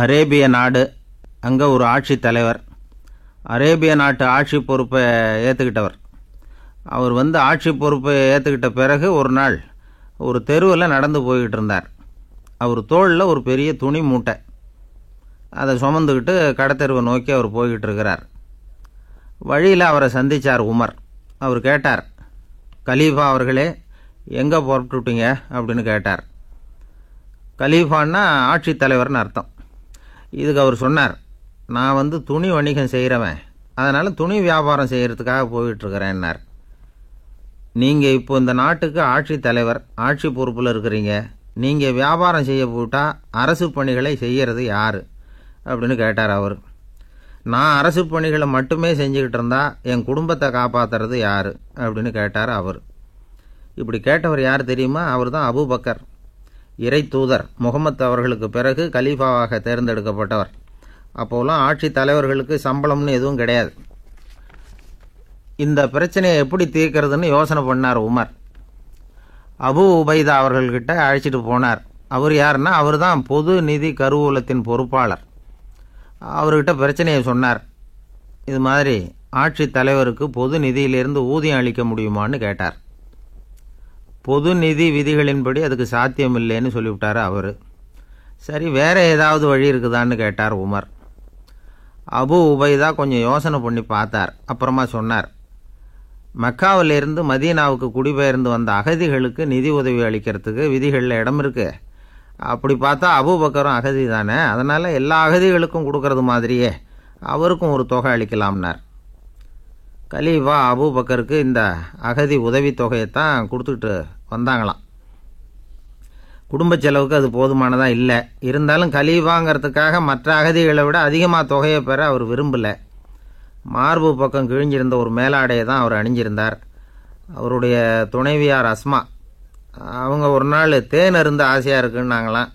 அரேபிய நாடு. அங்கே ஒரு ஆட்சி தலைவர். அரேபிய நாட்டு ஆட்சி பொறுப்பை ஏற்றுக்கிட்டவர். அவர் ஆட்சி பொறுப்பை ஏற்றுக்கிட்ட பிறகு ஒரு நாள் ஒரு தெருவில் நடந்து போய்கிட்டு இருந்தார். அவர் தோளில் ஒரு பெரிய துணி மூட்டை, அதை சுமந்துக்கிட்டு கடத்தெருவை நோக்கி அவர் போய்கிட்டு இருக்கிறார். வழியில் அவரை சந்தித்தார் உமர். அவர் கேட்டார், கலீஃபா அவர்களே, எங்கே புறப்பட்டுட்டீங்க அப்படின்னு கேட்டார். கலீஃபான்னா ஆட்சி தலைவர்னு அர்த்தம். இதுக்கு அவர் சொன்னார், நான் துணி வணிகம் செய்கிறவன், அதனால் துணி வியாபாரம் செய்கிறதுக்காக போயிட்டுருக்கிறேன்னார். நீங்கள் இப்போ இந்த நாட்டுக்கு ஆட்சி தலைவர், ஆட்சி பொறுப்பில் இருக்கிறீங்க. நீங்கள் வியாபாரம் செய்ய போட்டால் அரசு பணிகளை செய்கிறது யார் அப்படின்னு கேட்டார் அவர். நான் அரசு பணிகளை மட்டுமே செஞ்சுக்கிட்டு இருந்தால் என் குடும்பத்தை காப்பாற்றுறது யார் அப்படின்னு கேட்டார் அவர். இப்படி கேட்டவர் யார் தெரியுமா? அவர் தான் அபூபக்கர், இறை தூதர் முகமது அவர்களுக்கு பிறகு கலீஃபாவாக தேர்ந்தெடுக்கப்பட்டவர். அப்போலாம் ஆட்சி தலைவர்களுக்கு சம்பளம்னு எதுவும் கிடையாது. இந்த பிரச்சனையை எப்படி தீர்க்கிறதுன்னு யோசனை பண்ணார் உமர். அபு உபைதா அவர்கள்கிட்ட அழைச்சிட்டு போனார். அவர் யாருன்னா, அவர் தான் பொது நிதி கருவூலத்தின் பொறுப்பாளர். அவர்கிட்ட பிரச்சனையை சொன்னார். இது மாதிரி ஆட்சி தலைவருக்கு பொது நிதியிலிருந்து ஊதியம் அளிக்க முடியுமான்னு கேட்டார். பொது நிதி விதிகளின்படி அதுக்கு சாத்தியம் இல்லைன்னு சொல்லிவிட்டார் அவர். சரி, வேற ஏதாவது வழி இருக்குதான்னு கேட்டார் உமர். அபு உபைதா கொஞ்சம் யோசனை பண்ணி பார்த்தார். அப்புறமா சொன்னார், மக்காவிலிருந்து மதீனாவுக்கு குடிபெயர்ந்து வந்த அகதிகளுக்கு நிதி உதவி அளிக்கிறதுக்கு விதிகளில் இடம் இருக்கு. அப்படி பார்த்தா அபூபக்கரும் அகதி தானே, அதனால் எல்லா அகதிகளுக்கும் கொடுக்கறது மாதிரியே அவருக்கும் ஒரு தொகை அளிக்கலாம்னார். கலீஃபா அபூபக்கருக்கு இந்த அகதி உதவி தொகையைத்தான் கொடுத்துட்டு வந்தாங்களாம். குடும்ப செலவுக்கு அது போதுமானதாக இல்லை. இருந்தாலும் கலீஃபாங்கிறதுக்காக மற்ற அகதிகளை விட அதிகமாக தொகையை பெற அவர் விரும்பலை. மார்பு பக்கம் கிழிஞ்சிருந்த ஒரு மேலாடையை தான் அவர் அணிஞ்சிருந்தார். அவருடைய துணைவியார் அஸ்மா, அவங்க ஒரு நாள் தேன் அருந்த ஆசையாக இருக்குன்னாங்களாம்.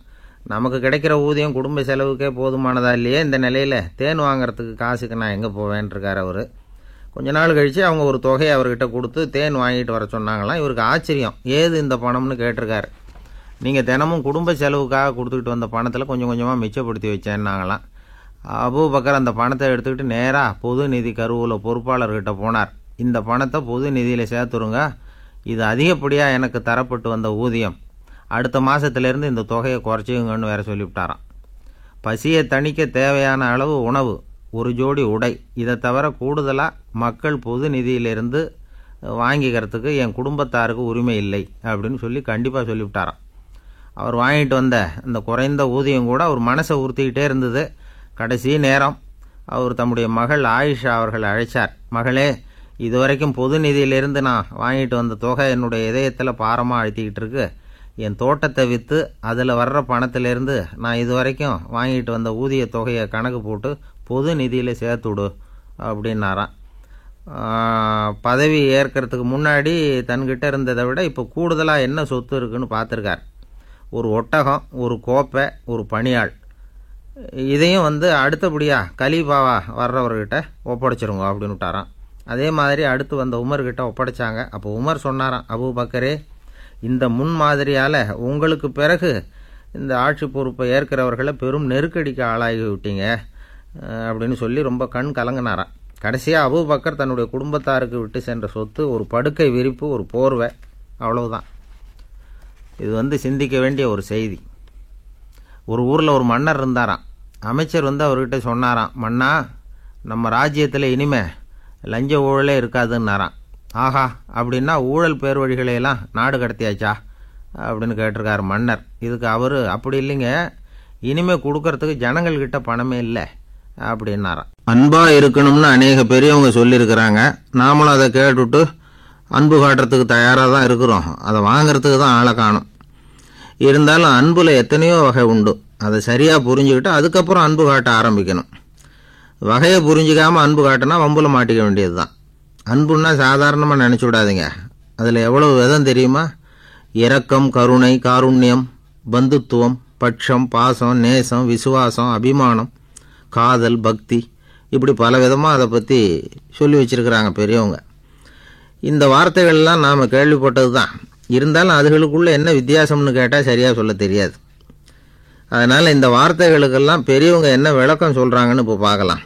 நமக்கு கிடைக்கிற ஊதியம் குடும்ப செலவுக்கே போதுமானதா இல்லையே, இந்த நிலையில் தேன் வாங்கிறதுக்கு காசுக்கு நான் எங்கே போவேன்ருக்கார் அவர். கொஞ்ச நாள் கழித்து அவங்க ஒரு தொகையை அவர்கிட்ட கொடுத்து தேன் வாங்கிட்டு வர சொன்னாங்களாம். இவருக்கு ஆச்சரியம், ஏது இந்த பணம்னு கேட்டிருக்காரு. நீங்கள் தினமும் குடும்ப செலவுக்காக கொடுத்துக்கிட்டு வந்த பணத்தில் கொஞ்சம் கொஞ்சமாக மிச்சப்படுத்தி வச்சேன்னாங்களாம். அபூபக்கர் அந்த பணத்தை எடுத்துக்கிட்டு நேராக பொது நிதி கருவூல பொறுப்பாளர்கிட்ட போனார். இந்த பணத்தை பொது நிதியில் சேர்த்துருங்க, இது அதிகப்படியாக எனக்கு தரப்பட்டு வந்த ஊதியம், அடுத்த மாதத்துலேருந்து இந்த தொகையை குறைச்சிங்கன்னு வேற சொல்லிவிட்டாராம். பசியை தணிக்க தேவையான அளவு உணவு, ஒரு ஜோடி உடை, இதை தவிர கூடுதலாக மக்கள் பொது நிதியிலிருந்து வாங்கிக்கிறதுக்கு என் குடும்பத்தாருக்கு உரிமை இல்லை அப்படின்னு சொல்லி கண்டிப்பாக சொல்லிவிட்டாராம். அவர் வாங்கிட்டு வந்த அந்த குறைந்த ஊதியம் கூட அவர் மனசை உறுத்திக்கிட்டே இருந்தது. கடைசி நேரம் அவர் தம்முடைய மகள் ஆயிஷா அவர்கள் அழைச்சார். மகளே, இதுவரைக்கும் பொது நிதியிலிருந்து நான் வாங்கிட்டு வந்த தொகை என்னுடைய இதயத்தில் பாரமாக அழுத்திக்கிட்டு இருக்கு. என் தோட்டத்தை விற்று அதில் வர்ற பணத்திலேருந்து நான் இதுவரைக்கும் வாங்கிட்டு வந்த ஊதிய தொகையை கணக்கு போட்டு பொது நிதியில் சேர்த்துடு அப்படின்னாராம். பதவி ஏற்கிறதுக்கு முன்னாடி தன்கிட்ட இருந்ததை விட இப்போ கூடுதலாக என்ன சொத்து இருக்குன்னு பார்த்துருக்கார். ஒரு ஒட்டகம், ஒரு கோப்பை, ஒரு பணியாள். இதையும் அடுத்தபடியாக கலீஃபாவா வர்றவர்கிட்ட ஒப்படைச்சிருங்க அப்படின்னு விட்டாராம். அதே மாதிரி அடுத்து வந்த உமர்கிட்ட ஒப்படைச்சாங்க. அப்போ உமர் சொன்னாராம், அபூபக்கரே, இந்த முன்மாதிரியால் உங்களுக்கு பிறகு இந்த ஆட்சி பொறுப்பை ஏற்கிறவர்களை பெரும் நெருக்கடிக்கு ஆளாகி விட்டீங்க அப்படின்னு சொல்லி ரொம்ப கண் கலங்கினாராம். கடைசியாக அபூபக்கர் தன்னுடைய குடும்பத்தாருக்கு விட்டு சென்ற சொத்து ஒரு படுக்கை விரிப்பு, ஒரு போர்வை, அவ்வளவுதான். இது சிந்திக்க வேண்டிய ஒரு செய்தி. ஒரு ஊரில் ஒரு மன்னர் இருந்தாராம். அமைச்சர் அவர்கிட்ட சொன்னாராம், மன்னா, நம்ம ராஜ்யத்தில் இனிமே லஞ்ச ஊழலே இருக்காதுன்னாராம். ஆஹா, அப்படின்னா ஊழல் பேர் வழிகளையெல்லாம் நாடு கடத்தியாச்சா அப்படின்னு கேட்டிருக்காரு மன்னர். இதுக்கு அவர், அப்படி இல்லைங்க, இனிமே கொடுக்கறதுக்கு ஜனங்கள்கிட்ட பணமே இல்லை அப்படின்னாராம். அன்பாக இருக்கணும்னு அநேக பெரியவங்க சொல்லியிருக்கிறாங்க. நாமளும் அதை கேட்டுவிட்டு அன்பு காட்டுறதுக்கு தயாராக தான் இருக்கிறோம். அதை வாங்கிறதுக்கு தான் ஆளை காணும். இருந்தாலும் அன்பில் எத்தனையோ வகை உண்டு. அதை சரியாக புரிஞ்சுக்கிட்டு அதுக்கப்புறம் அன்பு காட்ட ஆரம்பிக்கணும். வகையை புரிஞ்சிக்காமல் அன்பு காட்டினா வம்புல மாட்டிக்க வேண்டியது தான். அன்புன்னா சாதாரணமாக நினச்சி விடாதீங்க. அதில் எவ்வளவு விதம் தெரியுமா? இரக்கம், கருணை, காருண்யம், பந்துத்துவம், பட்சம், பாசம், நேசம், விசுவாசம், அபிமானம், காதல், பக்தி, இப்படி பல விதமாக அதை பற்றி சொல்லி வச்சிருக்கிறாங்க பெரியவங்க. இந்த வார்த்தைகள்லாம் நாம் கேள்விப்பட்டது தான். இருந்தாலும் அதுகளுக்குள்ளே என்ன வித்தியாசம்னு கேட்டால் சரியாக சொல்ல தெரியாது. அதனால் இந்த வார்த்தைகளுக்கெல்லாம் பெரியவங்க என்ன விளக்கம் சொல்கிறாங்கன்னு இப்போ பார்க்கலாம்.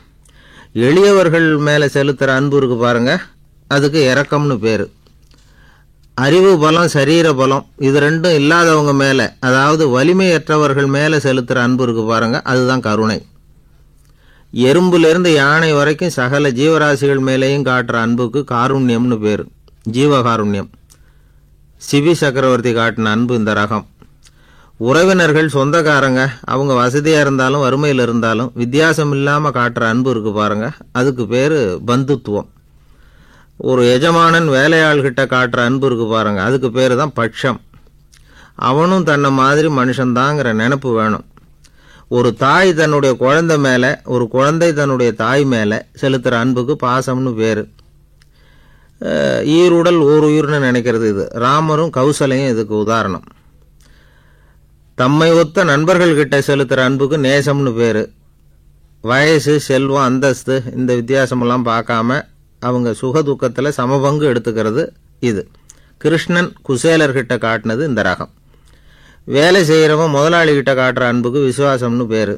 எளியவர்கள் மேலே செலுத்துகிற அன்பு இருக்கு பாருங்கள், அதுக்கு இரக்கம்னு பேர். அறிவு பலம், சரீர பலம், இது ரெண்டும் இல்லாதவங்க மேலே, அதாவது வலிமையற்றவர்கள் மேலே செலுத்துகிற அன்பு இருக்கு பாருங்கள், அதுதான் கருணை. எறும்புலேருந்து யானை வரைக்கும் சகல ஜீவராசிகள் மேலேயும் காட்டுற அன்புக்கு காருண்யம்னு பேர், ஜீவகாருண்யம். சிபி சக்கரவர்த்தி காட்டின அன்பு இந்த ரகம். உறவினர்கள், சொந்தக்காரங்க, அவங்க வசதியாக இருந்தாலும் வறுமையில் இருந்தாலும் வித்தியாசம் இல்லாமல் காட்டுற அன்பு இருக்கு பாருங்க, அதுக்கு பேர் பந்துத்துவம். ஒரு எஜமானன் வேலையாள்கிட்ட காட்டுற அன்பு இருக்கு பாருங்க, அதுக்கு பேர் தான் பட்சம். அவனும் தன்னை மாதிரி மனுஷன்தாங்கிற நினப்பு வேணும். ஒரு தாய் தன்னுடைய குழந்தை மேலே, ஒரு குழந்தை தன்னுடைய தாய் மேலே செலுத்துகிற அன்புக்கு பாசம்னு பேர். ஈருடல் ஓர் உயிர்னு நினைக்கிறது இது. ராமரும் கௌசலையும் இதுக்கு உதாரணம். தம்மை ஒத்த நண்பர்கள்கிட்ட செலுத்துகிற அன்புக்கு நேசம்னு பேர். வயசு, செல்வம், அந்தஸ்து இந்த வித்தியாசமெல்லாம் பார்க்காம அவங்க சுகதுக்கத்தில் சமபங்கு எடுத்துக்கிறது இது. கிருஷ்ணன் குசேலர்கிட்ட காட்டினது இந்த ரகம். வேலை செய்கிறவன் முதலாளிகிட்ட காட்டுற அன்புக்கு விசுவாசம்னு பேர்.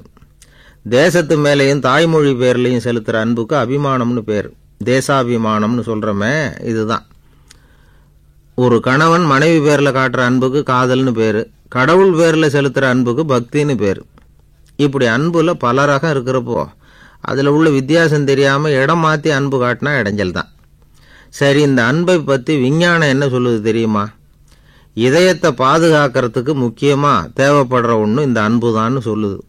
தேசத்து மேலேயும் தாய்மொழி பேர்லையும் செலுத்துகிற அன்புக்கு அபிமானம்னு பேர். தேசாபிமானம்னு சொல்கிறோமே இதுதான். ஒரு கணவன் மனைவி பேரில் காட்டுற அன்புக்கு காதல்னு பேர். கடவுள் பேரில் செலுத்துகிற அன்புக்கு பக்தின்னு பேர். இப்படி அன்புல பல ரகம் இருக்கிறப்போ அதில் உள்ள வித்தியாசம் தெரியாமல் இடம் மாற்றி அன்பு காட்டினா இடைஞ்சல் தான். சரி, இந்த அன்பை பற்றி விஞ்ஞானம் என்ன சொல்லுது தெரியுமா? இதயத்தை பாதுகாக்கிறதுக்கு முக்கியமாக தேவைப்படுற ஒன்று இந்த அன்பு தான்னு சொல்லுது.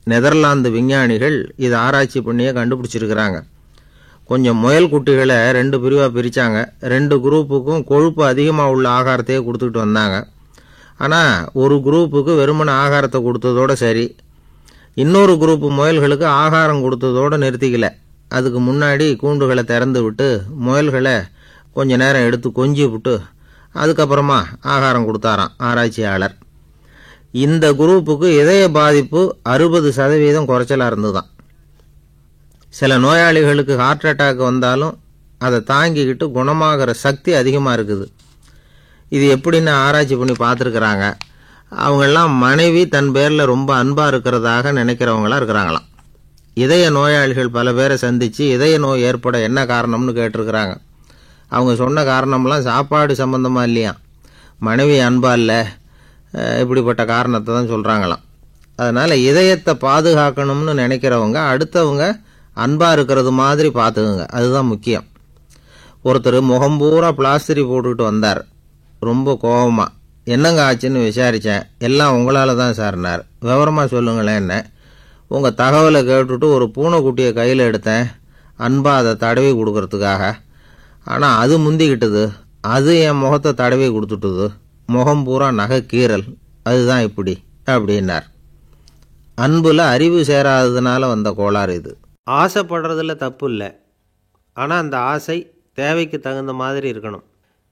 நெதர்லாந்து விஞ்ஞானிகள் இதை ஆராய்ச்சி பண்ணியே கண்டுபிடிச்சிருக்கிறாங்க. கொஞ்சம் முயல் குட்டிகளை 2 பிரிவாக பிரித்தாங்க. 2 குரூப்புக்கும் கொழுப்பு அதிகமாக உள்ள ஆகாரத்தையே கொடுத்துக்கிட்டு வந்தாங்க. ஆனால் ஒரு குரூப்புக்கு வெறுமன ஆகாரத்தை கொடுத்ததோடு சரி, இன்னொரு குரூப்பு முயல்களுக்கு ஆகாரம் கொடுத்ததோடு நிறுத்திக்கல. அதுக்கு முன்னாடி கூண்டுகளை திறந்து விட்டு முயல்களை கொஞ்ச நேரம் எடுத்து கொஞ்சி விட்டு அதுக்கப்புறமா ஆகாரம் கொடுத்தாராம் ஆராய்ச்சியாளர். இந்த குரூப்புக்கு இதய பாதிப்பு 60% குறைச்சலாக இருந்துதான். சில நோயாளிகளுக்கு ஹார்ட் அட்டாக் வந்தாலும் அதை தாங்கிக்கிட்டு குணமாகிற சக்தி அதிகமாக இருக்குது. இது எப்படின்னு ஆராய்ச்சி பண்ணி பார்த்துருக்குறாங்க. அவங்கெல்லாம் மனைவி தன் பேரில் ரொம்ப அன்பாக இருக்கிறதாக நினைக்கிறவங்களாம் இருக்கிறாங்களாம். இதய நோயாளிகள் பல பேரை சந்தித்து இதய நோய் ஏற்பட என்ன காரணம்னு கேட்டிருக்கிறாங்க. அவங்க சொன்ன காரணம்லாம் சாப்பாடு சம்மந்தமாக இல்லையா, மனைவி அன்பா இல்லை, இப்படிப்பட்ட காரணத்தை தான் சொல்கிறாங்களாம். அதனால் இதயத்தை பாதுகாக்கணும்னு நினைக்கிறவங்க அடுத்தவங்க அன்பாக இருக்கிறது மாதிரி பார்த்துக்குங்க, அதுதான் முக்கியம். ஒருத்தர் முகம் பூரா பிளாஸ்டரி போட்டுக்கிட்டு வந்தார். ரொம்ப கோபமாக, என்னங்க ஆச்சுன்னு விசாரித்தேன். எல்லாம் உங்களால் தான் சார்னார். விவரமாக சொல்லுங்களேன். என்ன, உங்கள் தகவலை கேட்டுட்டு ஒரு பூனைக்குட்டியை கையில் எடுத்தேன், அன்பாக அதை தடவி கொடுக்கறதுக்காக. ஆனால் அது முந்திக்கிட்டது, அது என் முகத்தை தடவி கொடுத்துட்டுது, முகம் பூரா நகை கீறல், அதுதான் இப்படி அப்படின்னார். அன்புல அறிவு சேராததுனால வந்த கோளாறு இது. ஆசைப்படுறதுல தப்பு இல்லை, ஆனால் அந்த ஆசை தேவைக்கு தகுந்த மாதிரி இருக்கணும்.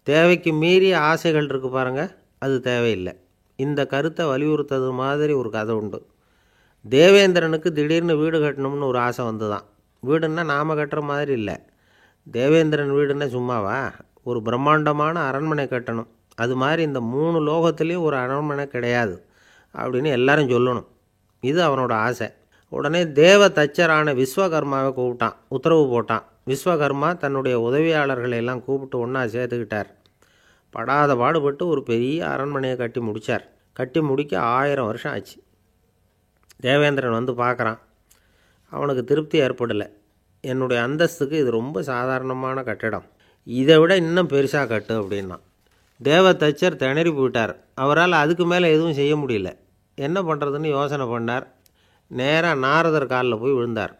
தேவைக்கு மீறிய ஆசைகள் இருக்கு பாருங்கள், அது தேவையில்லை. இந்த கருத்தை வலியுறுத்தது மாதிரி ஒரு கதை உண்டு. தேவேந்திரனுக்கு திடீர்னு வீடு கட்டணும்னு ஒரு ஆசை வந்துதான். வீடுன்னா நாம் கட்டுற மாதிரி இல்லை. தேவேந்திரன் வீடுன்னா சும்மாவா, ஒரு பிரம்மாண்டமான அரண்மனை கட்டணும். அது மாதிரி இந்த 3 லோகத்துலேயும் ஒரு அரண்மனை கிடையாது அப்படின்னு எல்லாரும் சொல்லணும். இது அவனோட ஆசை. உடனே தேவ தச்சரான விஸ்வகர்மாவை கூப்பிட்டான், உத்தரவு போட்டான். விஸ்வகர்மா தன்னுடைய உதவியாளர்களை எல்லாம் கூப்பிட்டு ஒன்றா சேர்த்துக்கிட்டார். படாத பாடுபட்டு ஒரு பெரிய அரண்மனையை கட்டி முடித்தார். கட்டி முடிக்க 1000 வருஷம் ஆச்சு. தேவேந்திரன் வந்து பார்க்குறான். அவனுக்கு திருப்தி ஏற்படலை. என்னுடைய அந்தஸ்துக்கு இது ரொம்ப சாதாரணமான கட்டிடம், இதை விட இன்னும் பெருசாக கட்டு அப்படின்னா. தேவ தச்சர் திணறி போயிட்டார். அவரால் அதுக்கு மேலே எதுவும் செய்ய முடியல. என்ன பண்ணுறதுன்னு யோசனை பண்ணார். நேராக நாரதர் காலில் போய் விழுந்தார்.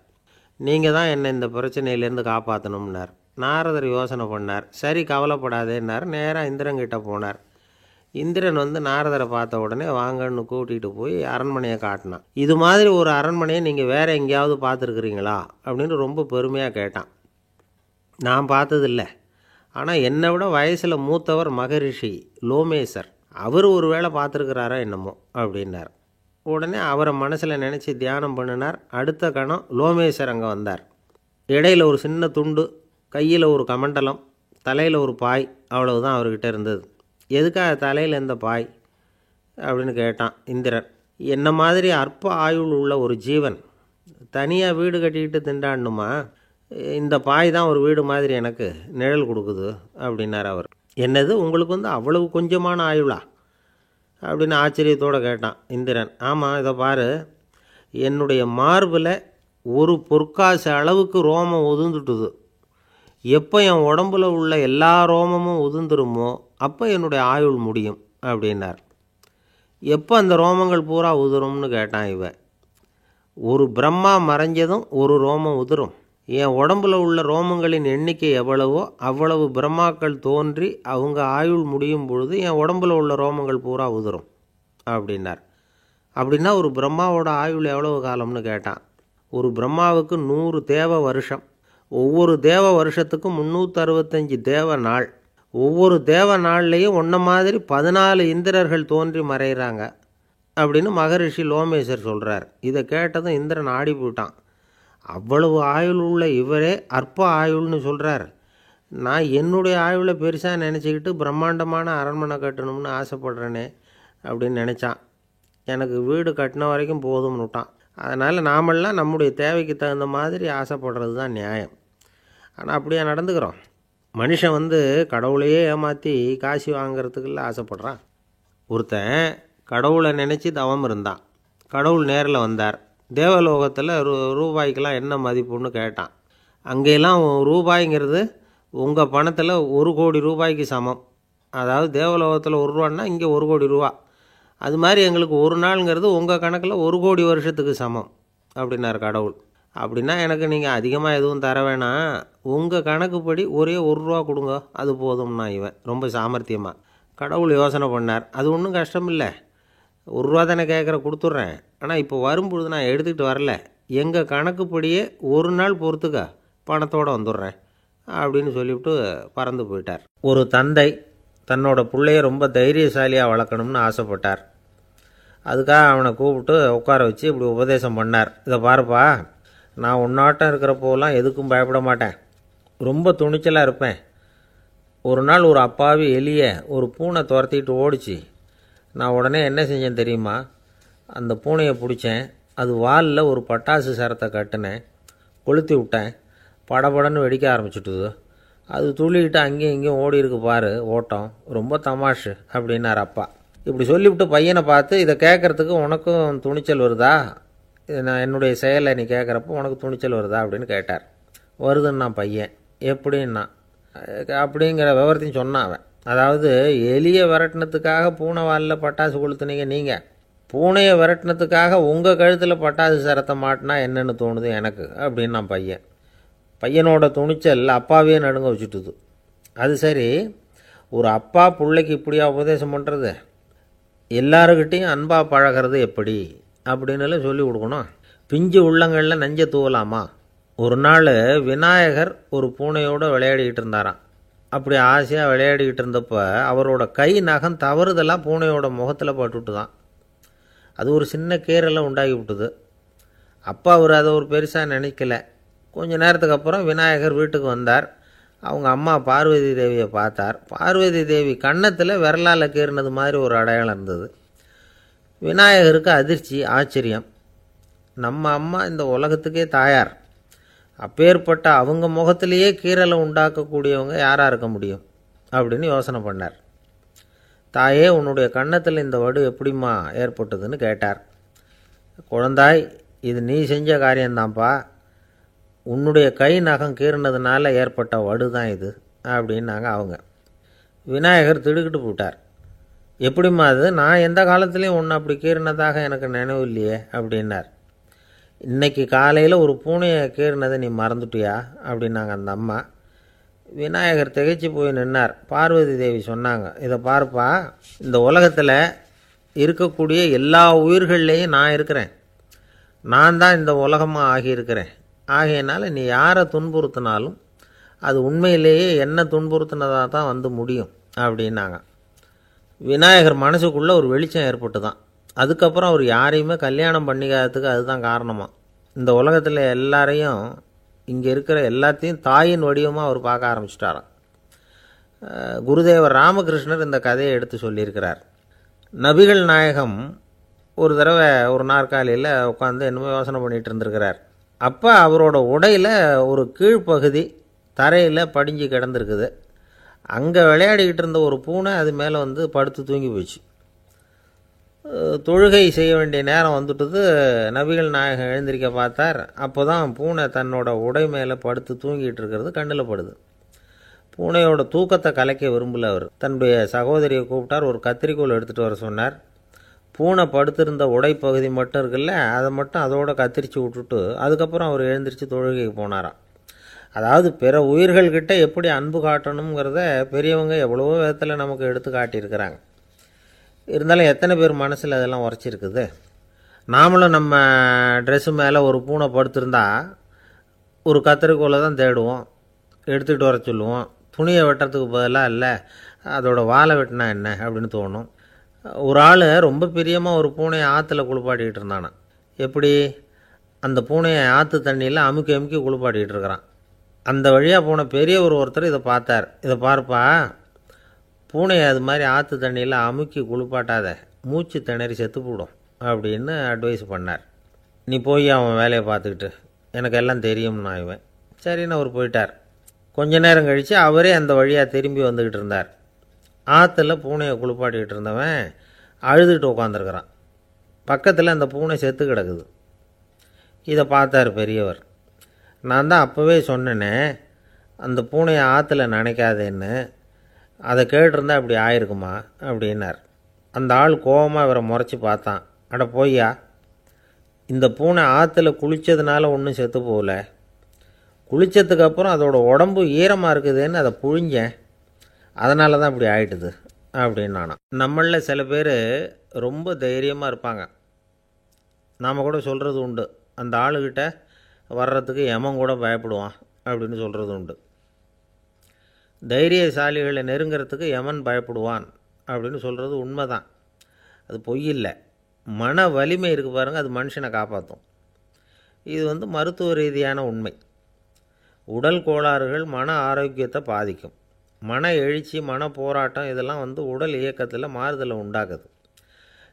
நீங்கள் தான் என்னை இந்த பிரச்சனையிலேருந்து காப்பாற்றணும்னார். நாரதர் யோசனை பண்ணார். சரி, கவலைப்படாதேன்னார். நேராக இந்திரன்கிட்ட போனார். இந்திரன் வந்து நாரதரை பார்த்த உடனே வாங்கன்னு கூட்டிகிட்டு போய் அரண்மனையை காட்டினான். இது மாதிரி ஒரு அரண்மனையை நீங்கள் வேறு எங்கேயாவது பார்த்துருக்குறீங்களா அப்படின்னு ரொம்ப பெருமையாக கேட்டான். நான் பார்த்ததில்லை, ஆனால் என்னை விட வயசில் மூத்தவர் மகரிஷி லோமேசர், அவர் ஒரு வேளை பார்த்துருக்கிறாரா என்னமோ அப்படின்னார். உடனே அவரை மனசில் நினச்சி தியானம் பண்ணினார். அடுத்த கணம் லோமேசர் அங்கே வந்தார். இடையில் ஒரு சின்ன துண்டு, கையில் ஒரு கமண்டலம், தலையில் ஒரு பாய், அவ்வளவுதான் அவர்கிட்ட இருந்தது. எதுக்காக தலையில் எந்த பாய் அப்படின்னு கேட்டான் இந்திரன். என்ன மாதிரி அற்ப ஆயுள் உள்ள ஒரு ஜீவன் தனியாக வீடு கட்டிக்கிட்டு திண்டாடணுமா? இந்த பாய் தான் ஒரு வீடு மாதிரி எனக்கு நிழல் கொடுக்குது அப்படின்னார் அவர். என்னது, உங்களுக்கு அவ்வளவு கொஞ்சமான ஆயுளா அப்படின்னு ஆச்சரியத்தோடு கேட்டான் இந்திரன். ஆமாம், இதை பாரு, என்னுடைய மார்பில் ஒரு பொற்காசு அளவுக்கு ரோமம் உதிர்ந்துட்டுது. எப்போ என் உடம்புல உள்ள எல்லா ரோமமும் உதிர்ந்துருமோ அப்போ என்னுடைய ஆயுள் முடியும் அப்படின்னார். எப்போ அந்த ரோமங்கள் பூரா உதிரும்னு கேட்டான் இவன். ஒரு பிரம்மா மறைஞ்சதும் ஒரு ரோமம் உதிரும். என் உடம்புல உள்ள ரோமங்களின் எண்ணிக்கை எவ்வளவோ அவ்வளவு பிரம்மாக்கள் தோன்றி அவங்க ஆயுள் முடியும் பொழுது என் உடம்புல உள்ள ரோமங்கள் பூரா உதிரும் அப்படின்னார். அப்படின்னா ஒரு பிரம்மாவோட ஆயுள் எவ்வளவு காலம்னு கேட்டான். ஒரு பிரம்மாவுக்கு 100 தேவ வருஷம். ஒவ்வொரு தேவ வருஷத்துக்கும் 365 தேவ நாள். ஒவ்வொரு தேவ நாள்லேயும் ஒன்றை மாதிரி 14 இந்திரர்கள் தோன்றி மறைகிறாங்க அப்படின்னு மகரிஷி லோமேசர் சொல்கிறார். இதை கேட்டதும் இந்திரன் ஆடி போயிட்டான். அவ்வளவு ஆயுள் உள்ள இவரே அற்ப ஆயுள்னு சொல்கிறார். நான் என்னுடைய ஆயுளை பெருசாக நினச்சிக்கிட்டு பிரம்மாண்டமான அரண்மனை கட்டணும்னு ஆசைப்படுறேனே அப்படின்னு நினச்சான். எனக்கு வீடு கட்டின வரைக்கும் போதும்னு விட்டான். அதனால் நாமெல்லாம் நம்முடைய தேவைக்கு தகுந்த மாதிரி ஆசைப்படுறது தான் நியாயம். ஆனால் அப்படியே நடந்துக்கிறோம். மனுஷன் கடவுளையே ஏமாற்றி காசு வாங்கிறதுக்குள்ள ஆசைப்படுறான். ஒருத்தன் கடவுளை நினச்சி தவம் இருந்தான். கடவுள் நேரில் வந்தார். தேவலோகத்தில் ரூபாய்க்கெல்லாம் என்ன மதிப்புன்னு கேட்டான். அங்கெல்லாம் ரூபாய்ங்கிறது உங்கள் பணத்தில் 1 கோடி ரூபாய்க்கு சமம். அதாவது தேவலோகத்தில் 1 ரூபான்னா இங்கே 1 கோடி ரூபா. அது மாதிரி எங்களுக்கு ஒரு நாளுங்கிறது உங்கள் கணக்கில் 1 கோடி வருஷத்துக்கு சமம் அப்படின்னார் கடவுள். அப்படின்னா எனக்கு நீங்கள் அதிகமாக எதுவும் தர வேணாம், உங்கள் கணக்குப்படி ஒரே 1 ரூபா கொடுங்க, அது போதும்னா இவன் ரொம்ப சாமர்த்தியமாக. கடவுள் யோசனை பண்ணார். அது ஒன்றும் கஷ்டம் இல்லை, 1 ரூபா தானே கேட்குற, கொடுத்துட்றேன். ஆனால் இப்போ வரும்பொழுது நான் எடுத்துக்கிட்டு வரல, எங்கள் கணக்குப்படியே 1 நாள் பொறுத்துக்க பணத்தோடு வந்துடுறேன் அப்படின்னு சொல்லிவிட்டு பறந்து போயிட்டார். ஒரு தந்தை தன்னோட பிள்ளைய ரொம்ப தைரியசாலியாக வளர்க்கணும்னு ஆசைப்பட்டார். அதுக்காக அவனை கூப்பிட்டு உட்கார வச்சு இப்படி உபதேசம் பண்ணார். இதை பாருப்பா, நான் உன்னாட்டம் இருக்கிறப்போலாம் எதுக்கும் பயப்பட மாட்டேன், ரொம்ப துணிச்சலாக இருப்பேன். ஒரு நாள் ஒரு அப்பாவி எலியை ஒரு பூனை துரத்திட்டு ஓடிச்சு. நான் உடனே என்ன செஞ்சேன் தெரியுமா? அந்த பூனையை பிடிச்சேன், அது வாலில் ஒரு பட்டாசு சரத்தை கட்டினேன், கொளுத்தி விட்டேன், படபடன்னு வெடிக்க ஆரம்பிச்சுட்டுது. அது துள்ளிக்கிட்டு அங்கேயும் இங்கேயும் ஓடி இருக்கு பாரு ஓட்டம், ரொம்ப தமாஷு அப்படின்னார் அப்பா. இப்படி சொல்லிவிட்டு பையனை பார்த்து, இதை கேட்குறதுக்கு உனக்கும் துணிச்சல் வருதா, நான் என்னுடைய செயலை நீ கேட்குறப்போ உனக்கு துணிச்சல் வருதா அப்படின்னு கேட்டார். வருதுன்னா பையன். எப்படின்னா அப்படிங்கிற விவரத்தையும் சொன்னான் அவன். அதாவது எலியை விரட்டினத்துக்காக பூனை வாலில் பட்டாசு கொளுத்துனீங்க நீங்கள், பூனையை விரட்டினத்துக்காக உங்கள் கழுத்தில் பட்டாசு சரத்தை மாட்டினா என்னென்னு தோணுது எனக்கு அப்படின்னு நான் பையன். பையனோட துணிச்சல் அப்பாவே நடுங்க வச்சுட்டுது. அது சரி, ஒரு அப்பா பிள்ளைக்கு இப்படியா உபதேசம் பண்ணுறது? எல்லாருக்கிட்டையும் அன்பாக பழகிறது எப்படி அப்படின்னு சொல்லி கொடுக்கணும். பிஞ்சு உள்ளங்களில் நஞ்சை தூவலாமா? ஒரு நாள் விநாயகர் ஒரு பூனையோடு விளையாடிக்கிட்டு இருந்தாராம். அப்படி ஆசையாக விளையாடிக்கிட்டு இருந்தப்போ அவரோட கை நகம் தவறுதெல்லாம் பூனையோட முகத்தில் பட்டுவிட்டு தான். அது ஒரு சின்ன கீரெல்லாம் உண்டாகி விட்டுது. அப்பா அவர் அதை ஒரு பெருசாக நினைக்கல. கொஞ்ச நேரத்துக்கு அப்புறம் விநாயகர் வீட்டுக்கு வந்தார். அவங்க அம்மா பார்வதி தேவியை பார்த்தார். பார்வதி தேவி கன்னத்தில் விரலால் கீறினது மாதிரி ஒரு அடையாளம் இருந்தது. விநாயகருக்கு அதிர்ச்சி, ஆச்சரியம். நம்ம அம்மா இந்த உலகத்துக்கே தாயார், அப்பேற்பட்ட அவங்க முகத்திலேயே கீறலை உண்டாக்கக்கூடியவங்க யாராக இருக்க முடியும் அப்படின்னு யோசனை பண்ணார். தாயே, உன்னுடைய கன்னத்தில் இந்த வடு எப்படிம்மா ஏற்பட்டதுன்னு கேட்டார். குழந்தாய், இது நீ செஞ்ச காரியம்தான்ப்பா, உன்னுடைய கை நகம் கீறினதுனால ஏற்பட்ட வடு தான் இது அப்படின்னாங்க அவங்க. விநாயகர் திடுக்கிட்டு போட்டார். எப்படிம்மா அது? நான் எந்த காலத்துலேயும் ஒன்று அப்படி கீறினதாக எனக்கு நினைவு இல்லையே அப்படின்னார். இன்றைக்கி காலையில் ஒரு பூனையை கீறினதை நீ மறந்துட்டியா அப்படின்னாங்க அந்த அம்மா. விநாயகர் திகைச்சு போய் நின்னார். பார்வதி தேவி சொன்னாங்க, இதை பார்ப்பா, இந்த உலகத்தில் இருக்கக்கூடிய எல்லா உயிர்கள்லேயும் நான் இருக்கிறேன், நான் தான் இந்த உலகமாக ஆகியிருக்கிறேன். ஆகையினால நீ யாரை துன்புறுத்தினாலும் அது உண்மையிலேயே என்ன துன்புறுத்தினதாக தான் வந்து முடியும் அப்படின்னாங்க. விநாயகர் மனசுக்குள்ளே ஒரு வெளிச்சம் ஏற்பட்டு தான். அதுக்கப்புறம் அவர் யாரையுமே கல்யாணம் பண்ணிக்காததுக்கு அதுதான் காரணமாக. இந்த உலகத்தில் எல்லாரையும், இங்கே இருக்கிற எல்லாத்தையும் தாயின் வடிவமாக அவர் பார்க்க ஆரம்பிச்சிட்டாராம். குருதேவர் ராமகிருஷ்ணர் இந்த கதையை எடுத்து சொல்லியிருக்கிறார். நபிகள் நாயகம் ஒரு தடவை ஒரு நாற்காலியில் உட்காந்து என்னமோ யோசனை பண்ணிகிட்டு இருந்திருக்கிறார். அப்போ அவரோட உடையில் ஒரு கீழ்ப்பகுதி தரையில் படிஞ்சு கிடந்திருக்குது. அங்கே விளையாடிக்கிட்டு இருந்த ஒரு பூனை அது மேலே வந்து படுத்து தூங்கி போச்சு. தொழுகை செய்ய வேண்டிய நேரம் வந்துட்டது. நபிகள் நாயகம் எழுந்திருக்க பார்த்தார். அப்போ தான் பூனை தன்னோட உடை மேலே படுத்து தூங்கிட்டு இருக்கிறது கண்ணில் படுது. பூனையோட தூக்கத்தை கலைக்க விரும்பல. அவர் தன்னுடைய சகோதரியை கூப்பிட்டார். ஒரு கத்திரிக்கோல் எடுத்துகிட்டு வர சொன்னார். பூனை படுத்திருந்த உடைப்பகுதி மட்டும் இருக்குல்ல, அதை மட்டும் அதோட கத்திரிச்சு விட்டுட்டு அதுக்கப்புறம் அவர் எழுந்திரிச்சு தொழுகைக்கு போனாராம். அதாவது பிற உயிர்கள்கிட்ட எப்படி அன்பு காட்டணுங்கிறத பெரியவங்க எவ்வளவோ விதத்தில் நமக்கு எடுத்து காட்டியிருக்கிறாங்க. இருந்தாலும் எத்தனை பேர் மனசில் அதெல்லாம் உரைச்சிருக்குது. நாமளும் நம்ம ட்ரெஸ்ஸு மேலே ஒரு பூனை படுத்திருந்தா ஒரு கத்திரிக்கோலை தான் தேடுவோம், எடுத்துக்கிட்டு வர சொல்லுவோம். துணியை வெட்டுறதுக்கு பதிலாக இல்லை அதோட வாழை வெட்டினா என்ன அப்படின்னு தோணும். ஒரு ஆள் ரொம்ப பிரியமாக ஒரு பூனையை ஆற்றுல குளிப்பாட்டிக்கிட்டு இருந்தானா. எப்படி? அந்த பூனையை ஆற்று தண்ணியில் அமுக்கி அமுக்கி குளிப்பாட்டிக்கிட்டு இருக்கிறான். அந்த வழியாக போன பெரியவர் ஒருத்தர் இதை பார்த்தார். இதை பார்ப்பா, பூனையை அது மாதிரி ஆற்று தண்ணியில் அமுக்கி குளிப்பாட்டாத, மூச்சு திணறி செத்து போடும் அப்படின்னு அட்வைஸ் பண்ணார். நீ போய் அவன் வேலையை பார்த்துக்கிட்டு, எனக்கு எல்லாம் தெரியும்னா இவன். சரின்னு அவர் போயிட்டார். கொஞ்ச நேரம் கழித்து அவரே அந்த வழியாக திரும்பி வந்துக்கிட்டு இருந்தார். ஆற்றுல பூனையை குளிப்பாட்டிக்கிட்டு இருந்தவன் அழுதுகிட்டு உட்காந்துருக்கிறான். பக்கத்தில் அந்த பூனை செத்து கிடக்குது. இதை பார்த்தார் பெரியவர். நான் தான் அப்போவே சொன்னேனே அந்த பூனையை ஆற்றுல நினைக்காதேன்னு, அதை கேட்டிருந்தா அப்படி ஆயிருக்குமா அப்படின்னார். அந்த ஆள் கோபமாக இவரை முறைச்சி பார்த்தான். அட போய்யா, இந்த பூனை ஆற்றுல குளித்ததுனால ஒன்றும் செத்து போகல, குளித்ததுக்கப்புறம் அதோட உடம்பு ஈரமாக இருக்குதுன்னு அதை புழிஞ்சேன், அதனால தான் இப்படி ஆயிட்டுது அப்படின்னு நானா. நம்மளில் சில பேர் ரொம்ப தைரியமாக இருப்பாங்க. நாம் கூட சொல்கிறது உண்டு, அந்த ஆளுகிட்ட வர்றதுக்கு யமன் கூட பயப்படுவான் அப்படின்னு சொல்கிறது உண்டு. தைரியசாலிகளை நெருங்கிறதுக்கு யமன் பயப்படுவான் அப்படின்னு சொல்கிறது உண்மை தான். அது பொய் இல்லை. மன வலிமை இருக்குது பாருங்கள், அது மனுஷனை காப்பாற்றும். இது வந்து மருத்துவ ரீதியான உண்மை. உடல் கோளாறுகள் மன ஆரோக்கியத்தை பாதிக்கும். மன எழுச்சி, மன போராட்டம் இதெல்லாம் வந்து உடல் இயக்கத்தில் மாறுதலை உண்டாக்குது.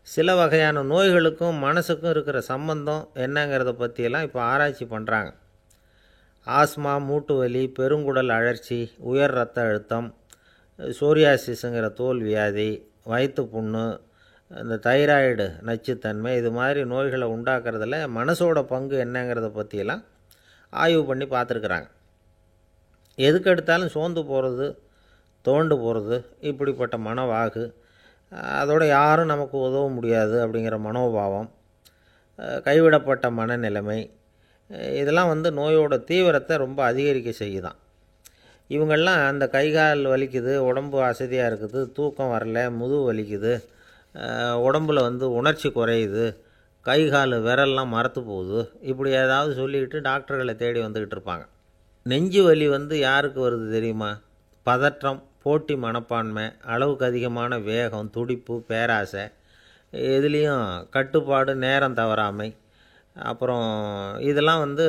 சில வகையான நோய்களுக்கும் மனசுக்கும் இருக்கிற சம்பந்தம் என்னங்கிறத பற்றியெல்லாம் இப்போ ஆராய்ச்சி பண்ணுறாங்க. ஆஸ்மா, மூட்டு வலி, பெருங்குடல் அழற்சி, உயர் இரத்த அழுத்தம், சோரியாசிஸுங்கிற தோல் வியாதி, வயிற்று புண்ணு, இந்த தைராய்டு நச்சுத்தன்மை, இது மாதிரி நோய்களை உண்டாக்குறதுல மனசோட பங்கு என்னங்கிறத பற்றியெல்லாம் ஆய்வு பண்ணி பார்த்துருக்குறாங்க. எதுக்கு எடுத்தாலும் சோர்ந்து போகிறது, தோண்டு போகிறது, இப்படிப்பட்ட மனவாகு, அதோட யாரும் நமக்கு உதவ முடியாது அப்படிங்கிற மனோபாவம், கைவிடப்பட்ட மனநிலைமை, இதெல்லாம் வந்து நோயோட தீவிரத்தை ரொம்ப அதிகரிக்க செய்யுதான். இவங்கெல்லாம் அந்த கைகால் வலிக்குது, உடம்பு அசதியாக இருக்குது, தூக்கம் வரல, முதுகு வலிக்குது, உடம்பில் வந்து உணர்ச்சி குறையுது, கைகால் விரல்லாம் மரத்து போகுது, இப்படி ஏதாவது சொல்லிக்கிட்டு டாக்டர்களை தேடி வந்துக்கிட்டு இருப்பாங்க. நெஞ்சு வலி வந்து யாருக்கு வருது தெரியுமா? பதற்றம், போட்டி மனப்பான்மை, அளவுக்கு அதிகமான வேகம், துடிப்பு, பேராசை, இதுலேயும் கட்டுப்பாடு, நேரம் தவறாமை, அப்புறம் இதெல்லாம் வந்து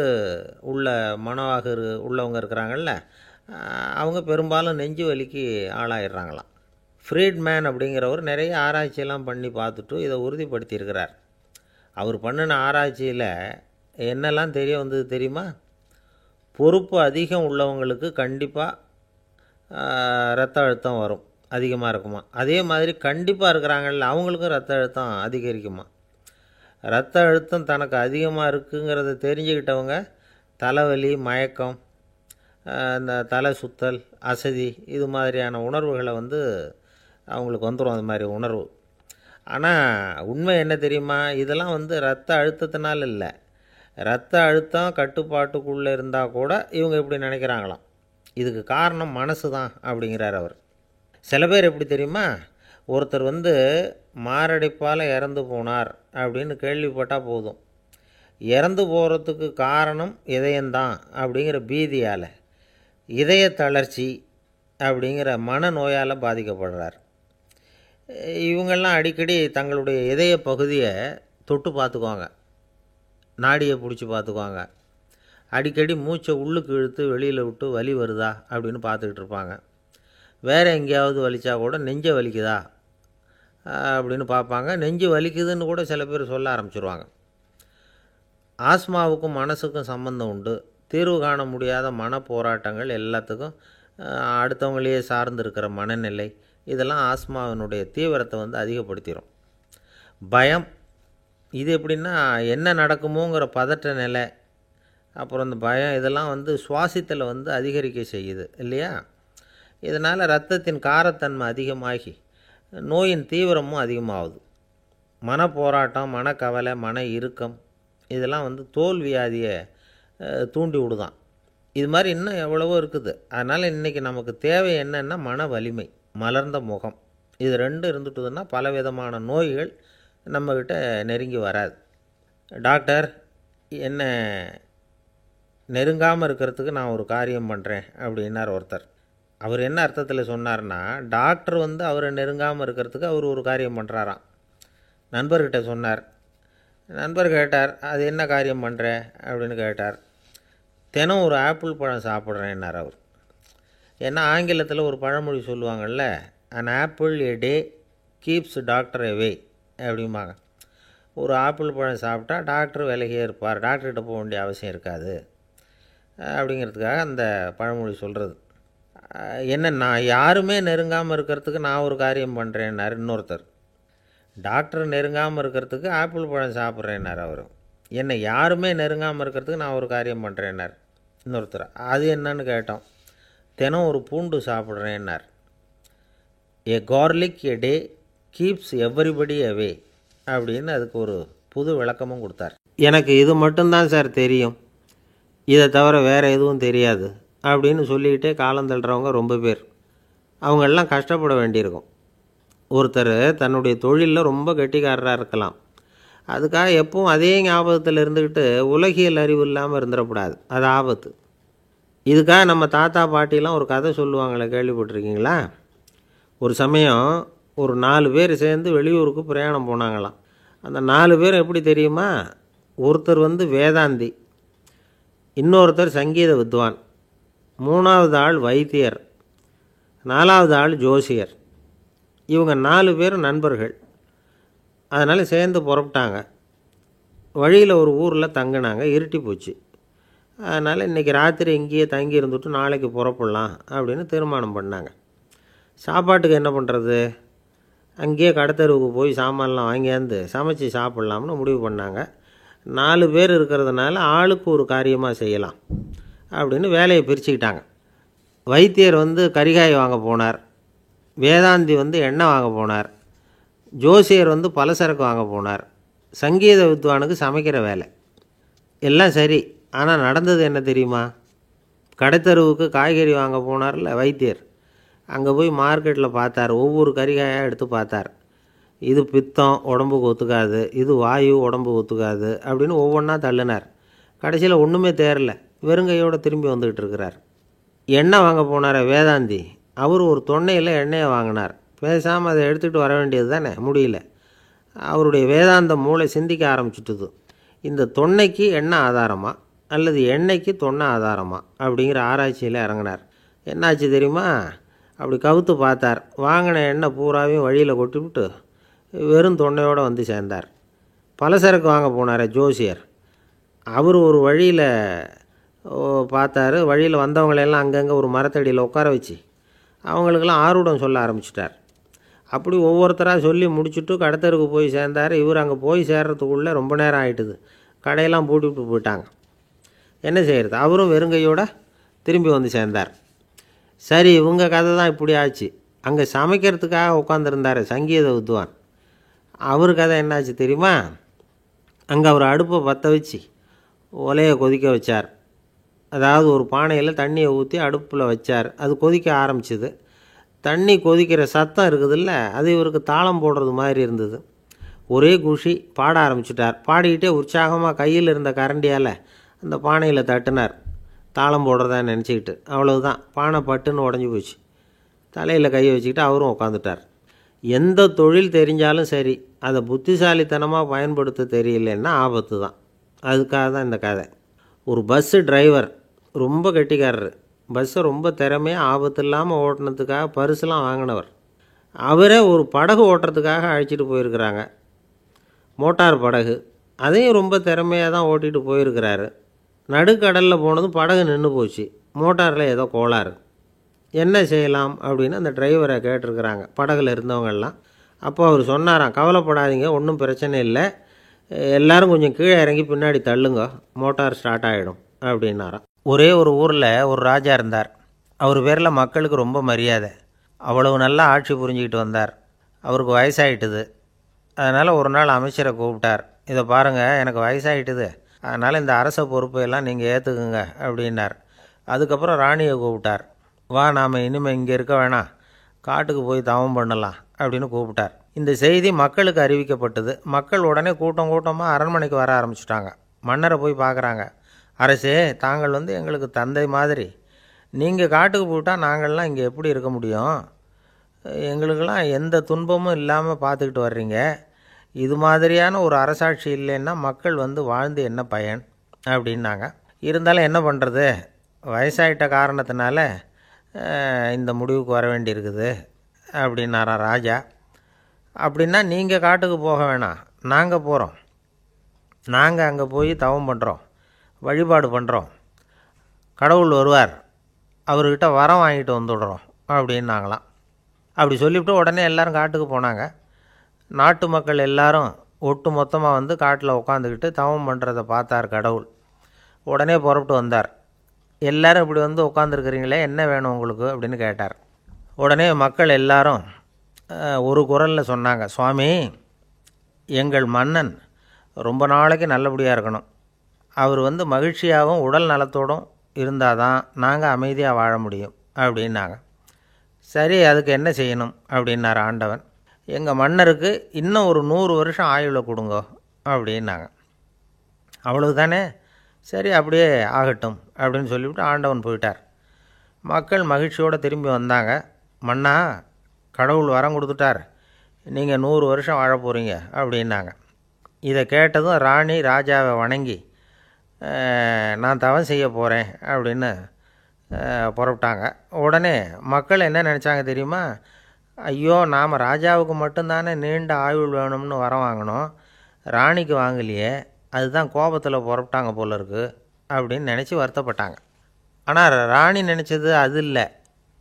உள்ள மனவாக உள்ளவங்க இருக்கிறாங்கல்ல, அவங்க பெரும்பாலும் நெஞ்சு வலிக்கு ஆளாயிடுறாங்களாம். ஃப்ரீட்மேன் அப்படிங்கிறவர் நிறைய ஆராய்ச்சியெல்லாம் பண்ணி பார்த்துட்டு இதை உறுதிப்படுத்தியிருக்கிறார். அவர் பண்ணின ஆராய்ச்சியில் என்னெல்லாம் தெரிய வந்தது தெரியுமா? பொறுப்பு அதிகம் உள்ளவங்களுக்கு கண்டிப்பாக இரத்த அழுத்தம் வரும், அதிகமாக இருக்குமா. அதே மாதிரி கண்டிப்பாக இருக்கிறாங்கல்ல, அவங்களுக்கும் இரத்த அழுத்தம் அதிகரிக்குமா. இரத்த அழுத்தம் தனக்கு அதிகமாக இருக்குங்கிறத தெரிஞ்சுக்கிட்டவங்க தலைவலி, மயக்கம், இந்த தலை சுத்தல், அசதி, இது மாதிரியான உணர்வுகளை வந்து அவங்களுக்கு வந்துடும், அது மாதிரி உணர்வு. ஆனால் உண்மை என்ன தெரியுமா? இதெல்லாம் வந்து இரத்த அழுத்தத்தினால இல்லை. இரத்த அழுத்தம் கட்டுப்பாட்டுக்குள்ளே இருந்தால் கூட இவங்க இப்படி நினைக்கிறாங்களாம். இதுக்கு காரணம் மனசு தான் அப்படிங்கிறார் அவர். சில பேர் எப்படி தெரியுமா? ஒருத்தர் வந்து மாரடைப்பால் இறந்து போனார் அப்படின்னு கேள்விப்பட்டால் போதும், இறந்து போகிறதுக்கு காரணம் இதயம்தான் அப்படிங்கிற பீதியால், இதய தளர்ச்சி அப்படிங்கிற மனநோயால் பாதிக்கப்படுறார். இவங்கெல்லாம் அடிக்கடி தங்களுடைய இதய பகுதியை தொட்டு பார்த்துக்குவாங்க, நாடியை பிடிச்சி பார்த்துக்குவாங்க. அடிக்கடி மூச்சை உள்ளுக்கு இழுத்து வெளியில் விட்டு வலி வருதா அப்படின்னு பார்த்துக்கிட்டு இருப்பாங்க. வேறு எங்கேயாவது வலிச்சா கூட நெஞ்சை வலிக்குதா அப்படின்னு பார்ப்பாங்க. நெஞ்சு வலிக்குதுன்னு கூட சில பேர் சொல்ல ஆரம்பிச்சிருவாங்க. ஆஸ்மாவுக்கும் மனசுக்கும் சம்பந்தம் உண்டு. தீர்வு காண முடியாத மன போராட்டங்கள் எல்லாத்துக்கும் அடுத்தவங்களையே சார்ந்து இருக்கிற மனநிலை, இதெல்லாம் ஆஸ்மாவினுடைய தீவிரத்தை அதிகப்படுத்திடும். பயம், இது எப்படின்னா என்ன நடக்குமோங்கிற பதற்ற நிலை, அப்புறம் இந்த பயம் இதெல்லாம் சுவாசித்தலை அதிகரிக்க செய்யுது இல்லையா? இதனால் இரத்தத்தின் காரத்தன்மை அதிகமாகி நோயின் தீவிரமும் அதிகமாகுது. மனப்போராட்டம், மனக்கவலை, மன இறுக்கம் இதெல்லாம் தோல் வியாதியை தூண்டி விடுதான். இது மாதிரி இன்னும் எவ்வளவோ இருக்குது. அதனால் இன்றைக்கி நமக்கு தேவை என்னென்னா மன வலிமை, மலர்ந்த முகம். இது ரெண்டும் இருந்துட்டுதுன்னா பலவிதமான நோய்கள் நம்மக்கிட்ட நெருங்கி வராது. டாக்டர் என்ன நெருங்காமல் இருக்கிறதுக்கு நான் ஒரு காரியம் பண்ணுறேன் அப்படின்னார் ஒருத்தர். அவர் என்ன அர்த்தத்தில் சொன்னார்னா, டாக்டர் அவரை நெருங்காமல் இருக்கிறதுக்கு அவர் ஒரு காரியம் பண்ணுறாராம். நண்பர்கிட்ட சொன்னார். நண்பர் கேட்டார், அது என்ன காரியம் பண்ணுற அப்படின்னு கேட்டார். தினம் ஒரு ஆப்பிள் பழம் சாப்பிட்றேன்னார் அவர். ஏன்னா ஆங்கிலத்தில் ஒரு பழமொழி சொல்லுவாங்கள்ல, an apple a day keeps doctor away அப்படிம்பாங்க. ஒரு ஆப்பிள் பழம் சாப்பிட்டா டாக்டர் விலகியே இருப்பார், டாக்டர்கிட்ட போக வேண்டிய அவசியம் இருக்காது அப்படிங்கிறதுக்காக அந்த பழமொழி சொல்கிறது. என்ன, நான் யாருமே நெருங்காமல் இருக்கிறதுக்கு நான் ஒரு காரியம் பண்ணுறேன்னார் இன்னொருத்தர். டாக்டர் நெருங்காமல் இருக்கிறதுக்கு ஆப்பிள் பழம் சாப்பிட்றேன்னார் அவர். என்னை யாருமே நெருங்காமல் இருக்கிறதுக்கு நான் ஒரு காரியம் பண்ணுறேன்னார் இன்னொருத்தர். அது என்னன்னு கேட்டோம். தினம் ஒரு பூண்டு சாப்பிட்றேன்னார். ஏ கார்லிக் எ டே கீப்ஸ் எவ்ரிபடி அவே அப்படின்னு அதுக்கு ஒரு புது விளக்கமும் கொடுத்தார். எனக்கு இது மட்டும்தான் சார் தெரியும், இதை தவிர வேறு எதுவும் தெரியாது அப்படின்னு சொல்லிக்கிட்டே காலம் தள்ளுறவங்க ரொம்ப பேர். அவங்களெல்லாம் கஷ்டப்பட வேண்டியிருக்கும். ஒருத்தர் தன்னுடைய தொழிலில் ரொம்ப கெட்டிக்காரராக இருக்கலாம். அதுக்காக எப்பவும் அதே ஞாபகத்தில் இருந்துக்கிட்டு உலகியல் அறிவு இல்லாமல் இருந்துடக்கூடாது, அது ஆபத்து. இதுக்காக நம்ம தாத்தா பாட்டிலாம் ஒரு கதை சொல்லுவாங்களே, கேள்விப்பட்டிருக்கீங்களா? ஒரு சமயம் ஒரு 4 பேர் சேர்ந்து வெளியூருக்கு பிரயாணம் போனாங்களாம். அந்த 4 பேர் எப்படி தெரியுமா? ஒருத்தர் வேதாந்தி, இன்னொருத்தர் சங்கீத வித்வான், 3வது ஆள் வைத்தியர், 4வது ஆள் ஜோசியர். இவங்க 4 பேரும் நண்பர்கள். அதனால் சேர்ந்து புறப்பட்டாங்க. வழியில் ஒரு ஊரில் தங்கினாங்க. இருட்டி போச்சு. அதனால் இன்றைக்கி ராத்திரி இங்கேயே தங்கி இருந்துட்டு நாளைக்கு புறப்படலாம் அப்படின்னு தீர்மானம் பண்ணாங்க. சாப்பாட்டுக்கு என்ன பண்ணுறது? அங்கேயே கடத்தெருவுக்கு போய் சாமான்லாம் வாங்கியாந்து சமைச்சு சாப்பிட்லாம்னு முடிவு பண்ணாங்க. 4 பேர் இருக்கிறதுனால ஆளுக்கு ஒரு காரியமாக செய்யலாம் அப்படின்னு வேலையை பிரிச்சுக்கிட்டாங்க. வைத்தியர் கரிகாய் வாங்க போனார், வேதாந்தி எண்ணெய் வாங்க போனார், ஜோசியர் பலசரக்கு வாங்க போனார், சங்கீத வித்வானுக்கு சமைக்கிற வேலை. எல்லாம் சரி, ஆனால் நடந்தது என்ன தெரியுமா? கடைத்தெருவுக்கு காய்கறி வாங்க போனார்ல வைத்தியர், அங்கே போய் மார்க்கெட்டில் பார்த்தார். ஒவ்வொரு கரிகாயாக எடுத்து பார்த்தார். இது பித்தம், உடம்புக்கு ஒத்துக்காது, இது வாயு, உடம்புக்கு ஒத்துக்காது அப்படின்னு ஒவ்வொன்றா தள்ளினார். கடைசியில் ஒன்றுமே தேரல, வெறுங்கையோடு திரும்பி வந்துக்கிட்டு இருக்கிறார். எண்ணெய் வாங்க போனார் வேதாந்தி, அவர் ஒரு தொன்னையில் எண்ணெயை வாங்கினார். பேசாமல் அதை எடுத்துகிட்டு வர வேண்டியது தானே, முடியல. அவருடைய வேதாந்த மூளை சிந்திக்க ஆரம்பிச்சுட்டுது. இந்த தொன்னைக்கு எண்ணெய் ஆதாரமா அல்லது எண்ணெய்க்கு தொன்னை ஆதாரமா அப்படிங்கிற ஆராய்ச்சியில் இறங்கினார். என்னாச்சு தெரியுமா? அப்படி கவுத்து பார்த்தார். வாங்கின எண்ணெய் பூராவையும் வழியில் கொட்டிவிட்டு வெறும் தொன்னையோடு சேர்ந்தார். பலசரக்கு வாங்க போனார் ஜோசியர், அவர் ஒரு வழியில் பார்த்தாரு. வழியில் வந்தவங்களெல்லாம் அங்கங்கே ஒரு மரத்தடியில் உட்கார வச்சு அவங்களுக்கெல்லாம் ஆர்வம் சொல்ல ஆரம்பிச்சிட்டார். அப்படி ஒவ்வொருத்தராக சொல்லி முடிச்சுட்டு கடத்தருக்கு போய் சேர்ந்தார். இவர் அங்கே போய் சேர்றதுக்குள்ளே ரொம்ப நேரம் ஆகிட்டுது. கடையெல்லாம் பூட்டிவிட்டு போயிட்டாங்க. என்ன செய்கிறது? அவரும் வெறுங்கையோடு திரும்பி சேர்ந்தார். சரி, இவங்க கதை தான் இப்படி ஆச்சு. அங்கே சமைக்கிறதுக்காக உட்காந்துருந்தார் சங்கீத வித்வான், அவர் கதை என்னாச்சு தெரியுமா? அங்கே அவர் அடுப்பை பற்ற வச்சு ஒலையை கொதிக்க வச்சார். அதாவது ஒரு பானையில் தண்ணியை ஊற்றி அடுப்பில் வச்சார். அது கொதிக்க ஆரம்பிச்சிது. தண்ணி கொதிக்கிற சத்தம் இருக்குதுல்ல, அது இவருக்கு தாளம் போடுறது மாதிரி இருந்தது. ஒரே குஷி, பாட ஆரம்பிச்சிட்டார். பாடிக்கிட்டே உற்சாகமாக கையில் இருந்த கரண்டியால் அந்த பானையில் தட்டினார், தாளம் போடுறதா நினச்சிக்கிட்டு. அவ்வளவுதான், பானை பட்டுன்னு உடஞ்சி போச்சு. தலையில் கையை வச்சுக்கிட்டு அவரும் உட்காந்துட்டார். எந்த தொழில் தெரிஞ்சாலும் சரி, அதை புத்திசாலித்தனமாக பயன்படுத்த தெரியலன்னா ஆபத்து தான். அதுக்காக தான் இந்த கதை. ஒரு பஸ்ஸு டிரைவர் ரொம்ப கெட்டிக்காரர். பஸ்ஸை ரொம்ப திறமையாக ஆபத்து இல்லாமல் ஓட்டினதுக்காக பரிசுலாம் வாங்கினவர். அவரே ஒரு படகு ஓட்டுறதுக்காக அழைச்சிட்டு போயிருக்கிறாங்க, மோட்டார் படகு. அதையும் ரொம்ப திறமையாக தான் ஓட்டிகிட்டு போயிருக்கிறாரு. நடுக்கடலில் போனதும் படகு நின்று போச்சு. மோட்டாரில் ஏதோ கோளாறு. என்ன செய்யலாம் அப்படின்னு அந்த டிரைவரை கேட்டிருக்கிறாங்க படகுல இருந்தவங்கெல்லாம். அப்போ அவர் சொன்னாராம், கவலைப்படாதீங்க, ஒன்றும் பிரச்சனை இல்லை, எல்லோரும் கொஞ்சம் கீழே இறங்கி பின்னாடி தள்ளுங்க, மோட்டார் ஸ்டார்ட் ஆகிடும் அப்படின்னாராம். ஒரே ஒரு ஊரில் ஒரு ராஜா இருந்தார். அவர் பேரில் மக்களுக்கு ரொம்ப மரியாதை. அவ்வளவு நல்லா ஆட்சி புரிஞ்சுக்கிட்டு வந்தார். அவருக்கு வயசாகிட்டுது. அதனால் ஒரு நாள் அமைச்சரை கூப்பிட்டார். இதை பாருங்கள், எனக்கு வயசாகிட்டுது, அதனால் இந்த அரச பொறுப்பையெல்லாம் நீங்கள் ஏற்றுக்குங்க அப்படின்னார். அதுக்கப்புறம் ராணியை கூப்பிட்டார். வா, நாம் இனிமேல் இங்கே இருக்க வேணாம், காட்டுக்கு போய் தவம் பண்ணலாம் அப்படின்னு கூப்பிட்டார். இந்த செய்தி மக்களுக்கு அறிவிக்கப்பட்டது. மக்கள் உடனே கூட்டம் கூட்டமாக அரண்மனைக்கு வர ஆரம்பிச்சிட்டாங்க. மன்னரை போய் பார்க்குறாங்க. அரசே, தாங்கள் எங்களுக்கு தந்தை மாதிரி. நீங்கள் காட்டுக்கு போயிட்டால் நாங்கள்லாம் இங்கே எப்படி இருக்க முடியும்? எங்களுக்கெல்லாம் எந்த துன்பமும் இல்லாமல் பார்த்துக்கிட்டு வர்றீங்க. இது மாதிரியான ஒரு அரசாட்சி இல்லைன்னா மக்கள் வாழ்ந்து என்ன பயன் அப்படின்னாங்க. இருந்தாலும் என்ன பண்ணுறது, வயசாயிட்ட காரணத்தினால இந்த முடிவுக்கு வர வேண்டியிருக்குது அப்படின்னாராம் ராஜா. அப்படின்னா நீங்கள் காட்டுக்கு போக வேணாம், நாங்கள் போகிறோம். நாங்கள் அங்கே போய் தவம் பண்ணுறோம், வழிபாடு பண்ணுறோம். கடவுள் வருவார், அவர்கிட்ட வரம் வாங்கிட்டு வந்துடுறோம் அப்படின்னாங்களாம். அப்படி சொல்லிவிட்டு உடனே எல்லோரும் காட்டுக்கு போனாங்க. நாட்டு மக்கள் எல்லாரும் ஒட்டு மொத்தமாக காட்டில் உட்காந்துக்கிட்டு தவம் பண்ணுறதை பார்த்தார் கடவுள். உடனே புறப்பட்டு வந்தார். எல்லோரும் இப்படி உட்காந்துருக்குறீங்களே, என்ன வேணும் உங்களுக்கு அப்படின்னு கேட்டார். உடனே மக்கள் எல்லாரும் ஒரு குரலில் சொன்னாங்க, சுவாமி, எங்கள் மன்னன் ரொம்ப நாளைக்கு நல்லபடியாக இருக்கணும். அவர் மகிழ்ச்சியாகவும் உடல் நலத்தோடும் இருந்தால் தான் நாங்கள் அமைதியாக வாழ முடியும் அப்படின்னாங்க. சரி, அதுக்கு என்ன செய்யணும் அப்படின்னார் ஆண்டவன். எங்கள் மன்னருக்கு இன்னும் ஒரு 100 வருஷம் ஆயுளை கொடுங்க அப்படின்னாங்க. அவ்வளவு தானே, சரி அப்படியே ஆகட்டும் அப்படின்னு சொல்லிவிட்டு ஆண்டவன் போயிட்டார். மக்கள் மகிழ்ச்சியோடு திரும்பி வந்தாங்க. மன்னா, கடவுள் வரம் கொடுத்துட்டார், நீங்கள் 100 வருஷம் வாழ போகிறீங்க அப்படின்னாங்க. இதை கேட்டதும் ராணி ராஜாவை வணங்கி, நான் தவம் செய்ய போகிறேன் அப்படின்னு புறப்பட்டாங்க. உடனே மக்கள் என்ன நினச்சாங்க தெரியுமா? ஐயோ, நாம் ராஜாவுக்கு மட்டும்தானே நீண்ட ஆயுள் வேணும்னு வரம் வாங்கினோம், ராணிக்கு வாங்கலையே, அதுதான் கோபத்தில் புறப்பட்டாங்க போல இருக்குது அப்படின்னு நினச்சி வருத்தப்பட்டாங்க. ஆனால் ராணி நினச்சது அது இல்லை.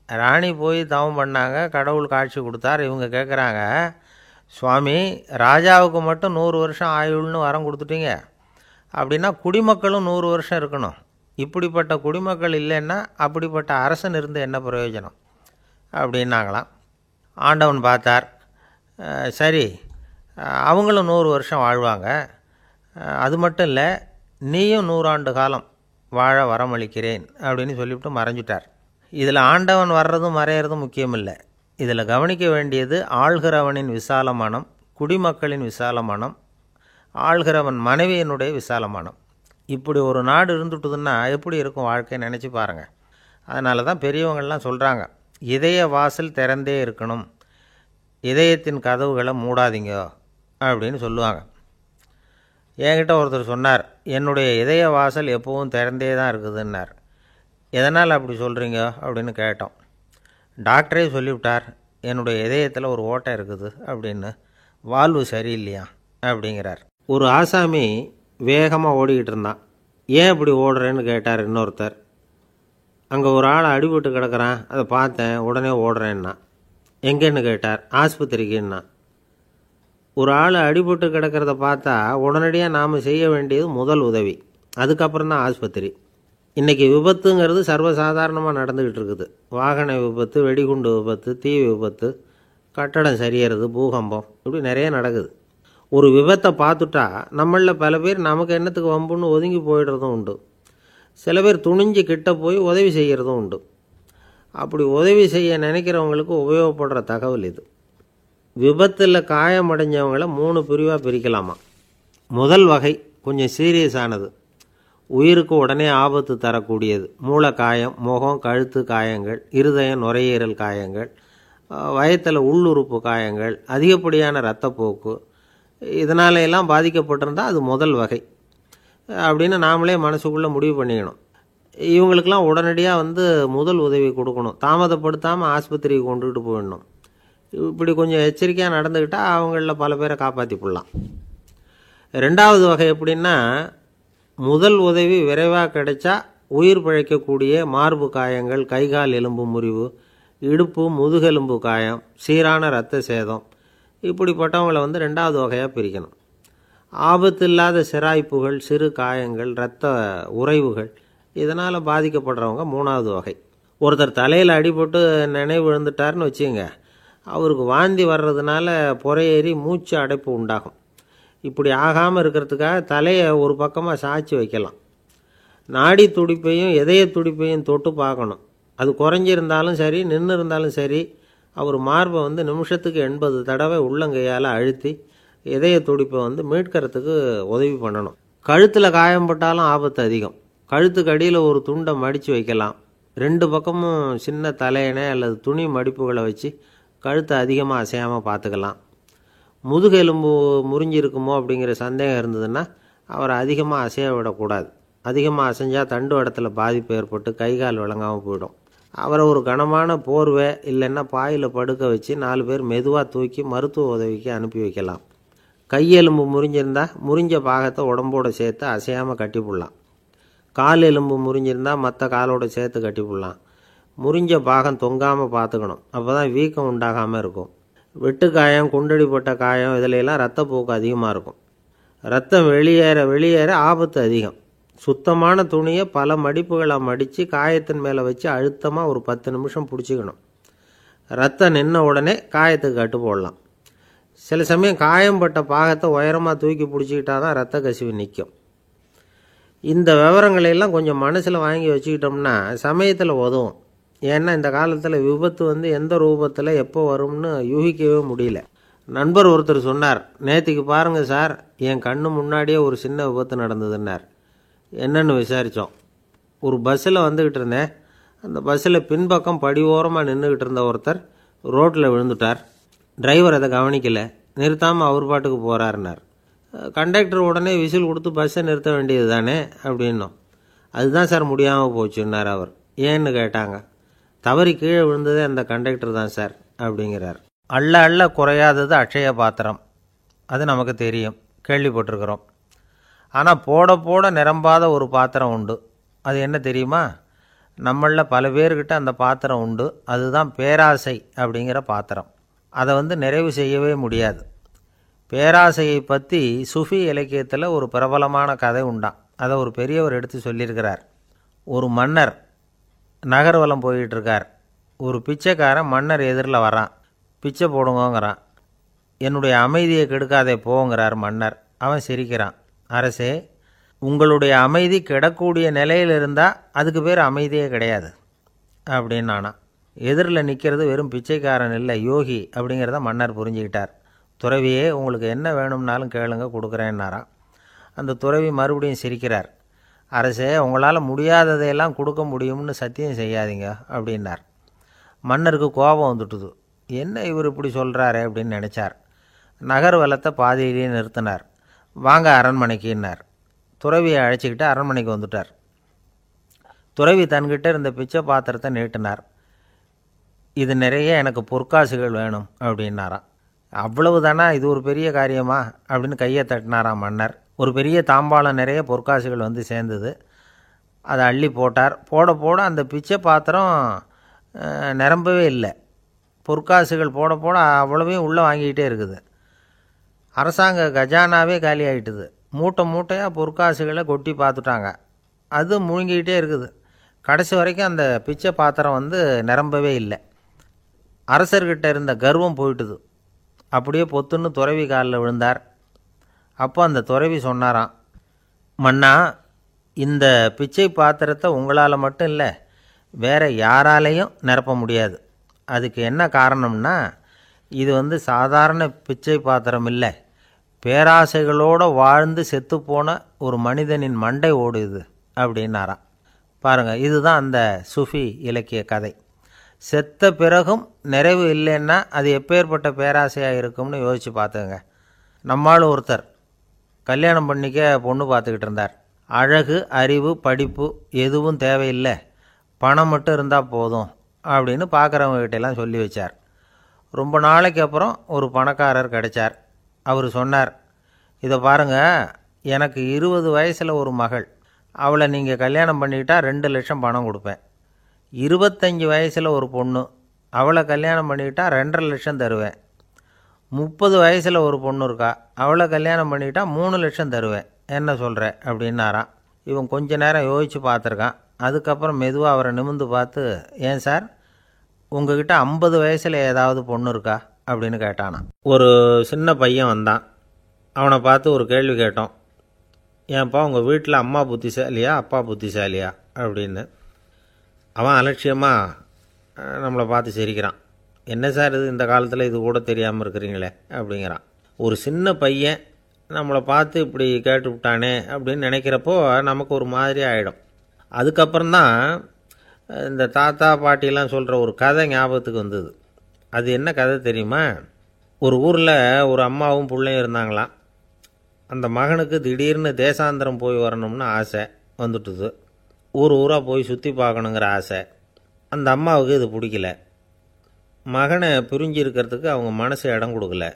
ராணி போய் தவம் பண்ணாங்க, கடவுள் காட்சி கொடுத்தார். இவங்க கேட்குறாங்க, சுவாமி, ராஜாவுக்கு மட்டும் 100 வருஷம் ஆயுள்னு வரம் கொடுத்துட்டீங்க, அப்படின்னா குடிமக்களும் 100 வருஷம் இருக்கணும். இப்படிப்பட்ட குடிமக்கள் இல்லைன்னா அப்படிப்பட்ட அரசன் இருந்து என்ன பிரயோஜனம் அப்படின்னாங்களாம். ஆண்டவன் பார்த்தார், சரி அவங்களும் 100 வருஷம் வாழ்வாங்க, அது மட்டும் இல்லை, நீயும் 100 ஆண்டு காலம் வாழ வரமளிக்கிறேன் அப்படின்னு சொல்லிவிட்டு மறைஞ்சிட்டார். இதில் ஆண்டவன் வர்றதும் மறையிறதும் முக்கியம் இல்லை. இதில் கவனிக்க வேண்டியது ஆள்கிறவனின் விசால மனம், குடிமக்களின் விசால மனம், ஆள்கிறவன் மனைவியினுடைய விசால மனம். இப்படி ஒரு நாடு இருந்துட்டுதுன்னா எப்படி இருக்கும் வாழ்க்கை நினச்சி பாருங்கள். அதனால தான் பெரியவங்கள்லாம் சொல்கிறாங்க, இதய வாசல் திறந்தே இருக்கணும், இதயத்தின் கதவுகளை மூடாதீங்க அப்படின்னு சொல்லுவாங்க. என்கிட்ட ஒருத்தர் சொன்னார், என்னுடைய இதய வாசல் எப்போவும் திறந்தே தான் இருக்குதுன்னார். எதனால் அப்படி சொல்கிறீங்க அப்படின்னு கேட்டோம். டாக்டரே சொல்லிவிட்டார், என்னுடைய இதயத்தில் ஒரு ஓட்டை இருக்குது அப்படின்னு, வால்வு சரியில்லையா அப்படிங்கிறார். ஒரு ஆசாமி வேகமாக ஓடிக்கிட்டு இருந்தான். ஏன் இப்படி ஓடுறேன்னு கேட்டார் இன்னொருத்தர். அங்கே ஒரு ஆள் அடிபட்டு கிடக்கிறான், அதை பார்த்தேன், உடனே ஓடுறேன்னா. எங்கேன்னு கேட்டார். ஆஸ்பத்திரிக்குன்னா. ஒரு ஆள் அடிபட்டு கிடக்கிறத பார்த்தா உடனடியாக நாம் செய்ய வேண்டியது முதல் உதவி, அதுக்கப்புறம் தான் ஆஸ்பத்திரி. இன்றைக்கி விபத்துங்கிறது சர்வசாதாரணமாக நடந்துக்கிட்டு இருக்குது. வாகன விபத்து, வெடிகுண்டு விபத்து, தீ விபத்து, கட்டடம் சரியறது, பூகம்பம், இப்படி நிறைய நடக்குது. ஒரு விபத்தை பார்த்துட்டா நம்மளில் பல பேர் நமக்கு என்னத்துக்கு வம்புன்னு ஒதுங்கி போயிடுறதும் உண்டு. சில பேர் துணிஞ்சு கிட்ட போய் உதவி செய்கிறதும் உண்டு. அப்படி உதவி செய்ய நினைக்கிறவங்களுக்கு உபயோகப்படுற தகவல் இது. விபத்தில் காயமடைஞ்சவங்களை 3 பிரிவாக பிரிக்கலாமா. முதல் வகை கொஞ்சம் சீரியஸானது, உயிருக்கு உடனே ஆபத்து தரக்கூடியது. மூளை காயம், முகம், கழுத்து காயங்கள், இருதயம், நுரையீரல் காயங்கள், வயத்தில் உள்ளுறுப்பு காயங்கள், அதிகப்படியான இரத்தப்போக்கு, இதனால எல்லாம் பாதிக்கப்பட்டிருந்தால் அது முதல் வகை அப்படின்னு நாமளே மனசுக்குள்ளே முடிவு பண்ணிக்கணும். இவங்களுக்கெல்லாம் உடனடியாக முதல் உதவி கொடுக்கணும். தாமதப்படுத்தாமல் ஆஸ்பத்திரிக்கு கொண்டுகிட்டு போயிடணும். இப்படி கொஞ்சம் எச்சரிக்கையாக நடந்துக்கிட்டால் அவங்களில் பல பேரை காப்பாற்றி போடலாம். ரெண்டாவது வகை எப்படின்னா, முதல் உதவி விரைவாக கிடைச்சா உயிர் பிழைக்கக்கூடிய மார்பு காயங்கள், கைகால் எலும்பு முறிவு, இடுப்பு முதுகெலும்பு காயம், சீரான இரத்த சேதம், இப்படிப்பட்டவங்களை ரெண்டாவது வகையாக பிரிக்கணும். ஆபத்து இல்லாத சிராய்ப்புகள், சிறு காயங்கள், இரத்த உறைவுகள், இதனால் பாதிக்கப்படுறவங்க மூணாவது வகை. ஒருத்தர் தலையில் அடிபட்டு நினைவு விழுந்துட்டார்னு வச்சுங்க, அவருக்கு வாந்தி வர்றதுனால புறையேறி மூச்சு அடைப்பு உண்டாகும். இப்படி ஆகாமல் இருக்கிறதுக்காக தலையை ஒரு பக்கமாக சாய்ச்சி வைக்கலாம். நாடி துடிப்பையும் இதய துடிப்பையும் தொட்டு பார்க்கணும். அது குறைஞ்சிருந்தாலும் சரி, நின்று இருந்தாலும் சரி, அவர் மார்பை நிமிஷத்துக்கு 80 தடவை உள்ளங்கையால் அழுத்தி இதய துடிப்பை மீட்கிறதுக்கு உதவி பண்ணணும். கழுத்தில் காயம்பட்டாலும் ஆபத்து அதிகம். கழுத்துக்கு அடியில் ஒரு துண்டை மடித்து வைக்கலாம். 2 பக்கமும் சின்ன தலையணை அல்லது துணி மடிப்புகளை வச்சு கழுத்தை அதிகமாக அசையாமல் பார்த்துக்கலாம். முதுகெலும்பு முறிஞ்சிருக்குமோ அப்படிங்கிற சந்தேகம் இருந்ததுன்னா அவரை அதிகமாக அசைய விடக்கூடாது. அதிகமாக அசைஞ்சால் தண்டு இடத்துல பாதிப்பு ஏற்பட்டு கை கால் விளங்காமல் போயிடும். அவரை ஒரு கனமான போர்வை இல்லைன்னா பாயில் படுக்க வச்சு 4 பேர் மெதுவாக தூக்கி மருத்துவ உதவிக்கு அனுப்பி வைக்கலாம். கையெலும்பு முறிஞ்சிருந்தால் முறிஞ்ச பாகத்தை உடம்போடு சேர்த்து அசையாமல் கட்டி போடலாம். கால் எலும்பு முறிஞ்சிருந்தால் மற்ற காலோடு சேர்த்து கட்டி போடலாம். முறிஞ்ச பாகம் தொங்காமல் பார்த்துக்கணும். அப்போ தான் வீக்கம் உண்டாகாமல் இருக்கும். வெட்டு காயம், குண்டடிப்பட்ட காயம், இதிலெல்லாம் ரத்தப்போக்கு அதிகமாக இருக்கும். ரத்தம் வெளியேற ஆபத்து அதிகம். சுத்தமான துணியை பல மடிப்புகளாக மடித்து காயத்தின் மேலே வச்சு அழுத்தமாக ஒரு 10 நிமிஷம் பிடிச்சிக்கணும். ரத்தம் நின்ன உடனே காயத்துக்கு கட்டு போடலாம். சில சமயம் காயம்பட்ட பாகத்தை உயரமாக தூக்கி பிடிச்சிக்கிட்டா தான் ரத்த கசிவு நிற்கும். இந்த விவரங்களையெல்லாம் கொஞ்சம் மனசில் வாங்கி வச்சுக்கிட்டோம்னா சமயத்தில் உதவும். ஏன்னா இந்த காலத்தில் விபத்து எந்த ரூபத்தில் எப்போ வரும்னு யூகிக்கவே முடியல. நண்பர் ஒருத்தர் சொன்னார், நேற்றுக்கு பாருங்கள் சார், என் கண்ணு முன்னாடியே ஒரு சின்ன விபத்து நடந்ததுன்னார். என்னென்னு விசாரித்தோம். ஒரு பஸ்ஸில் வந்துக்கிட்டு இருந்தேன். அந்த பஸ்ஸில் பின்பக்கம் படி ஓரமாக நின்றுக்கிட்டு இருந்த ஒருத்தர் ரோட்டில் விழுந்துட்டார். டிரைவர் அதை கவனிக்கலை, நிறுத்தாமல் அவர் பாட்டுக்கு போகிறாருன்னார். கண்டக்டர் உடனே விசில் கொடுத்து பஸ்ஸை நிறுத்த வேண்டியது தானே அப்படின்னோம். அதுதான் சார் முடியாமல் போச்சுன்னார் அவர். ஏன்னு கேட்டாங்க. தவறி கீழே விழுந்ததே அந்த கண்டக்டர் தான் சார் அப்படிங்கிறார். அள்ள அள்ள குறையாதது அட்சய பாத்திரம், அது நமக்கு தெரியும், கேள்விப்பட்டிருக்கிறோம். ஆனால் போட போட நிரம்பாத ஒரு பாத்திரம் உண்டு. அது என்ன தெரியுமா? நம்மளில் பல பேர்கிட்ட அந்த பாத்திரம் உண்டு. அதுதான் பேராசை அப்படிங்கிற பாத்திரம். அதை நிறைவு செய்யவே முடியாது. பேராசையை பற்றி சுஃபி இலக்கியத்தில் ஒரு பிரபலமான கதை உண்டாம். அதை ஒரு பெரியவர் எடுத்து சொல்லியிருக்கிறார். ஒரு மன்னர் நகர்வலம் போயிட்டுருக்கார். ஒரு பிச்சைக்காரன் மன்னர் எதிரில் வரான். பிச்சை போடுங்கோங்கிறான். என்னுடைய அமைதியை கெடுக்காதே போங்கிறார் மன்னர். அவன் சிரிக்கிறான். அரசே, உங்களுடைய அமைதி கெடக்கூடிய நிலையில் இருந்தால் அதுக்கு பேர் அமைதியே கிடையாது அப்படின்னானா. எதிரில் நிற்கிறது வெறும் பிச்சைக்காரன் இல்லை, யோகி அப்படிங்கிறத மன்னர் புரிஞ்சுக்கிட்டார். துறவியே, உங்களுக்கு என்ன வேணும்னாலும் கேளுங்க, கொடுக்குறேன்னாராம். அந்த துறவி மறுபடியும் சிரிக்கிறார். அரசே, உங்களால் முடியாததையெல்லாம் கொடுக்க முடியும்னு சத்தியம் செய்யாதீங்க அப்படின்னார். மன்னருக்கு கோபம் வந்துட்டுது. என்ன இவர் இப்படி சொல்கிறாரே அப்படின்னு நினச்சார். நகர்வலத்தை பாதியிலேயே நிறுத்தினார். வாங்க அரண்மனைக்குன்னார். துறவியை அழைச்சிக்கிட்டு அரண்மனைக்கு வந்துட்டார். துறவி தன்கிட்ட இருந்த பிச்சை பாத்திரத்தை நீட்டினார். இது நிறைய எனக்கு பொற்காசுகள் வேணும் அப்படின்னாராம். அவ்வளவு தானா, இது ஒரு பெரிய காரியமா அப்படின்னு கையை தட்டினாராம் மன்னர். ஒரு பெரிய தாம்பாளம் நிறைய பொற்காசுகள் சேர்ந்தது. அதை அள்ளி போட்டார். போட போட அந்த பிச்சை பாத்திரம் நிரம்பவே இல்லை. பொற்காசுகள் போட போட அவ்வளவையும் உள்ளே வாங்கிக்கிட்டே இருக்குது. அரசாங்க கஜானாவே காலி ஆகிட்டுது. மூட்டை மூட்டையாக பொற்காசுகளை கொட்டி பார்த்துட்டாங்க. அது முழுங்கிக்கிட்டே இருக்குது. கடைசி வரைக்கும் அந்த பிச்சை பாத்திரம் நிரம்பவே இல்லை. அரசர்கிட்ட இருந்த கர்வம் போயிட்டுது. அப்படியே பொத்துன்னு துறவி காலில் விழுந்தார். அப்போ அந்த துறவி சொன்னாராம், மன்னா, இந்த பிச்சை பாத்திரத்தை உங்களால் மட்டும் இல்லை, வேறு யாராலையும் நிரப்ப முடியாது. அதுக்கு என்ன காரணம்னா, இது சாதாரண பிச்சை பாத்திரம் இல்லை, பேராசைகளோடு வாழ்ந்து செத்துப்போன ஒரு மனிதனின் மண்டை ஓடுது அப்படின்னாராம். பாருங்கள், இதுதான் அந்த சுஃபி இலக்கிய கதை. செத்த பிறகும் நிறைவு இல்லைன்னா அது எப்பேற்பட்ட பேராசையாக இருக்கும்னு யோசித்து பார்த்துங்க. நம்மால் ஒருத்தர் கல்யாணம் பண்ணிக்க பொண்ணு பார்த்துக்கிட்டு இருந்தார். அழகு, அறிவு, படிப்பு எதுவும் தேவையில்லை, பணம் மட்டும் இருந்தால் போதும் அப்படின்னு பார்க்குறவங்ககிட்டெல்லாம் சொல்லி வச்சார். ரொம்ப நாளைக்கு அப்புறம் ஒரு பணக்காரர் கிடைச்சார். அவர் சொன்னார், இதை பாருங்கள், எனக்கு 20 வயசில் ஒரு மகள், அவளை நீங்கள் கல்யாணம் பண்ணிக்கிட்டா 2 லட்சம் பணம் கொடுப்பேன். 25 வயசில் ஒரு பொண்ணு, அவளை கல்யாணம் பண்ணிக்கிட்டா 2.5 லட்சம் தருவேன். 30 வயசில் ஒரு பொண்ணு இருக்கா, அவளை கல்யாணம் பண்ணிக்கிட்டா 3 லட்சம் தருவேன். என்ன சொல்கிற அப்படின்னாராம். இவன் கொஞ்ச நேரம் யோசித்து பார்த்துருக்கான். அதுக்கப்புறம் மெதுவாக அவரை நிமிர்ந்து பார்த்து, ஏன் சார், உங்ககிட்ட 50 வயசில் ஏதாவது பொண்ணு இருக்கா அப்படின்னு கேட்டானான். ஒரு சின்ன பையன் வந்தான். அவனை பார்த்து ஒரு கேள்வி கேட்டோம். ஏன்ப்பா, உங்கள் வீட்டில் அம்மா புத்திசாலியா அப்பா புத்திசாலியா அப்படின்னு. அவன் அலட்சியமாக நம்மளை பார்த்து சிரிக்கிறான். என்ன சார் இது, இந்த காலத்தில் இது கூட தெரியாமல் இருக்கிறீங்களே அப்படிங்கிறான். ஒரு சின்ன பையன் நம்மளை பார்த்து இப்படி கேட்டு விட்டானே அப்படின்னு நினைக்கிறப்போ நமக்கு ஒரு மாதிரி ஆகிடும். அதுக்கப்புறம்தான் இந்த தாத்தா பாட்டிலாம் சொல்கிற ஒரு கதை ஞாபகத்துக்கு வந்தது. அது என்ன கதை தெரியுமா? ஒரு ஊரில் ஒரு அம்மாவும் பிள்ளையும் இருந்தாங்களாம். அந்த மகனுக்கு திடீர்னு தேசாந்திரம் போய் வரணும்னு ஆசை வந்துட்டுது. ஊராக போய் சுற்றி பார்க்கணுங்கிற ஆசை. அந்த அம்மாவுக்கு இது பிடிக்கல. மகனை பிரிஞ்சு இருக்கிறதுக்கு அவங்க மனசு இடம் கொடுக்கல.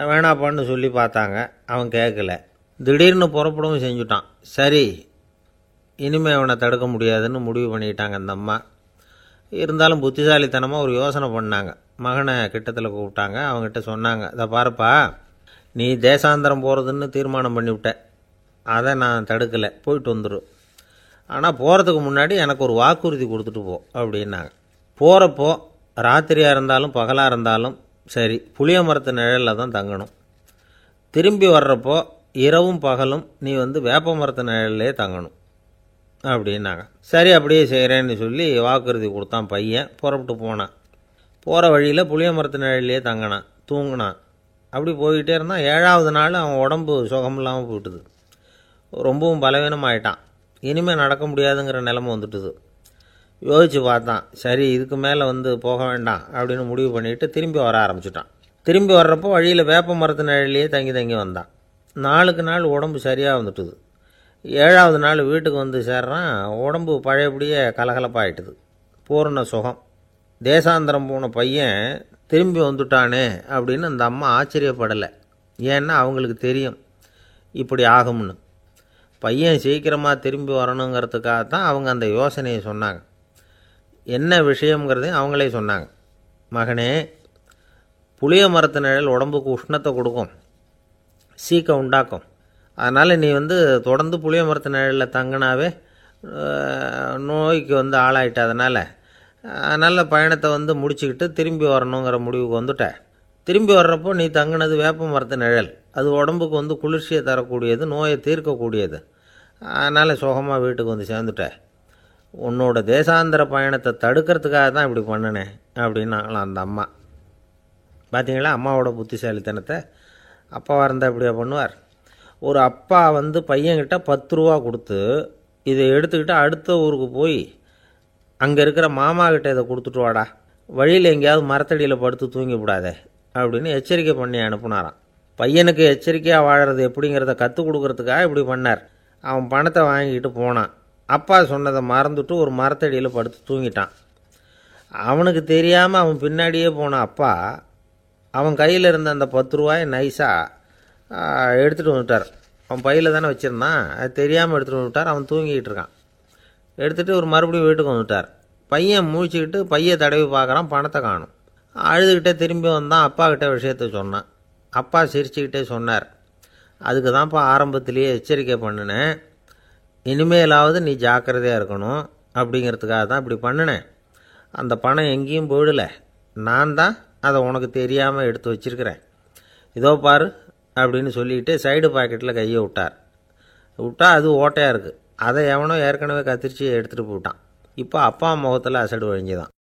வேணாப்பான்னு சொல்லி பார்த்தாங்க, அவன் கேட்கல. திடீர்னு புறப்படவும் செஞ்சுட்டான். சரி, இனிமேல் அவனை தடுக்க முடியாதுன்னு முடிவு பண்ணிக்கிட்டாங்க அந்த அம்மா. இருந்தாலும் புத்திசாலித்தனமாக ஒரு யோசனை பண்ணாங்க. மகனை கிட்டத்தில் கூப்பிட்டாங்க. அவங்ககிட்ட சொன்னாங்க, இதை பாருப்பா, நீ தேசாந்திரம் போகிறதுன்னு தீர்மானம் பண்ணிவிட்ட, அதை நான் தடுக்கலை, போயிட்டு வந்துடும். ஆனால் போகிறதுக்கு முன்னாடி எனக்கு ஒரு வாக்குறுதி கொடுத்துட்டு போ அப்படின்னாங்க. போகிறப்போ ராத்திரியாக இருந்தாலும் பகலாக இருந்தாலும் சரி, புளிய மரத்து நிழலில் தான் தங்கணும். திரும்பி வர்றப்போ இரவும் பகலும் நீ வேப்ப மரத்து நிழல்லே தங்கணும் அப்படின்னாங்க. சரி, அப்படியே செய்கிறேன்னு சொல்லி வாக்குறுதி கொடுத்தான் பையன். புறப்பட்டு போனான். போகிற வழியில் புளிய மரத்து நிழல்லையே தங்கினான், தூங்கினான். அப்படி போய்கிட்டே இருந்தான். 7ஆவது நாள் அவன் உடம்பு சுகமில்லாமல் போயிட்டுது. ரொம்பவும் பலவீனமாயிட்டான். இனிமேல் நடக்க முடியாதுங்கிற நிலைமை வந்துட்டுது. யோசித்து பார்த்தான். சரி, இதுக்கு மேலே போக வேண்டாம் அப்படின்னு முடிவு பண்ணிவிட்டு திரும்பி வர ஆரம்பிச்சிட்டான். திரும்பி வர்றப்போ வழியில் வேப்ப மரத்து நிழல்லையே தங்கி வந்தான். நாளுக்கு நாள் உடம்பு சரியாக வந்துட்டுது. 7ஆவது நாள் வீட்டுக்கு சேர்றான். உடம்பு பழையபடியே கலகலப்பாயிட்டுது. பூர்ண சுகம். தேசாந்திரம் போன பையன் திரும்பி வந்துட்டானே அப்படின்னு அந்த அம்மா ஆச்சரியப்படலை. ஏன்னா அவங்களுக்கு தெரியும் இப்படி ஆகும்னு. பையன் சீக்கிரமாக திரும்பி வரணுங்கிறதுக்காக தான் அவங்க அந்த யோசனையை சொன்னாங்க. என்ன விஷயங்கிறதையும் அவங்களே சொன்னாங்க. மகனே, புளிய மரத்து நிழல் உடம்புக்கு உஷ்ணத்தை கொடுக்கும், சீக்கம் உண்டாக்கும். அதனால் நீ தொடர்ந்து புளிய மரத்து நிழலில் தங்கினாவே நோய்க்கு ஆளாயிட்ட. அதனால் பயணத்தை முடிச்சுக்கிட்டு திரும்பி வரணுங்கிற முடிவுக்கு வந்துட்ட. திரும்பி வர்றப்போ நீ தங்கினது வேப்ப மரத்து நிழல். அது உடம்புக்கு குளிர்ச்சியை தரக்கூடியது, நோயை தீர்க்கக்கூடியது. அதனால் சுகமாக வீட்டுக்கு சேர்ந்துட்ட. உன்னோட தேசாந்திர பயணத்தை தடுக்கிறதுக்காக தான் இப்படி பண்ணினேன் அப்படின்னாங்களாம் அந்த அம்மா. பார்த்தீங்களா அம்மாவோட புத்திசாலித்தனத்தை? அப்பாவாக இருந்தால் இப்படியா பண்ணுவார்? ஒரு அப்பா பையன்கிட்ட 10 ரூபா கொடுத்து, இதை எடுத்துக்கிட்டு அடுத்த ஊருக்கு போய் அங்கே இருக்கிற மாமா கிட்ட இதை கொடுத்துட்டு வாடா, வழியில் எங்கேயாவது மரத்தடியில் படுத்து தூங்கி விடாதே அப்படின்னு எச்சரிக்கை பண்ணி அனுப்புனாராம். பையனுக்கு எச்சரிக்கையாக வாழறது எப்படிங்கிறத கற்றுக் கொடுக்கறதுக்காக இப்படி பண்ணார். அவன் பணத்தை வாங்கிக்கிட்டு போனான். அப்பா சொன்னதை மறந்துட்டு ஒரு மரத்தடியில் படுத்து தூங்கிட்டான். அவனுக்கு தெரியாமல் அவன் பின்னாடியே போன அப்பா அவன் கையில் இருந்த அந்த 10 ரூபாயை நைஸாக எடுத்துகிட்டு வந்துட்டார். அவன் பையில் தானே வச்சுருந்தான், அது தெரியாமல் எடுத்துகிட்டு வந்துட்டார். அவன் தூங்கிக்கிட்டு இருக்கான். எடுத்துகிட்டு ஒரு மறுபடியும் வீட்டுக்கு வந்துட்டார். பையன் முழிச்சுக்கிட்டு பையை தடவி பார்க்குறான், பணத்தை காணும். அழுதுகிட்டே திரும்பி வந்தான். அப்பா கிட்ட விஷயத்த சொன்னான். அப்பா சிரிச்சுக்கிட்டே சொன்னார், அதுக்கு தான்ப்பா ஆரம்பத்திலேயே எச்சரிக்கை பண்ணினேன், இனிமேலாவது நீ ஜாக்கிரதையாக இருக்கணும் அப்படிங்கிறதுக்காக தான் இப்படி பண்ணினேன். அந்த பணம் எங்கேயும் போயிடலை, நான் தான் அதை உனக்கு தெரியாமல் எடுத்து வச்சிருக்கிறேன். இதோ பாரு அப்படின்னு சொல்லிக்கிட்டு சைடு பாக்கெட்டில் கையை விட்டா அது ஓட்டையாக இருக்குது. அதை எவனோ ஏற்கனவே கத்திரிச்சு எடுத்துகிட்டு போயிட்டான். இப்போ அப்பா முகத்தில் அசடு வழிஞ்சுதான்.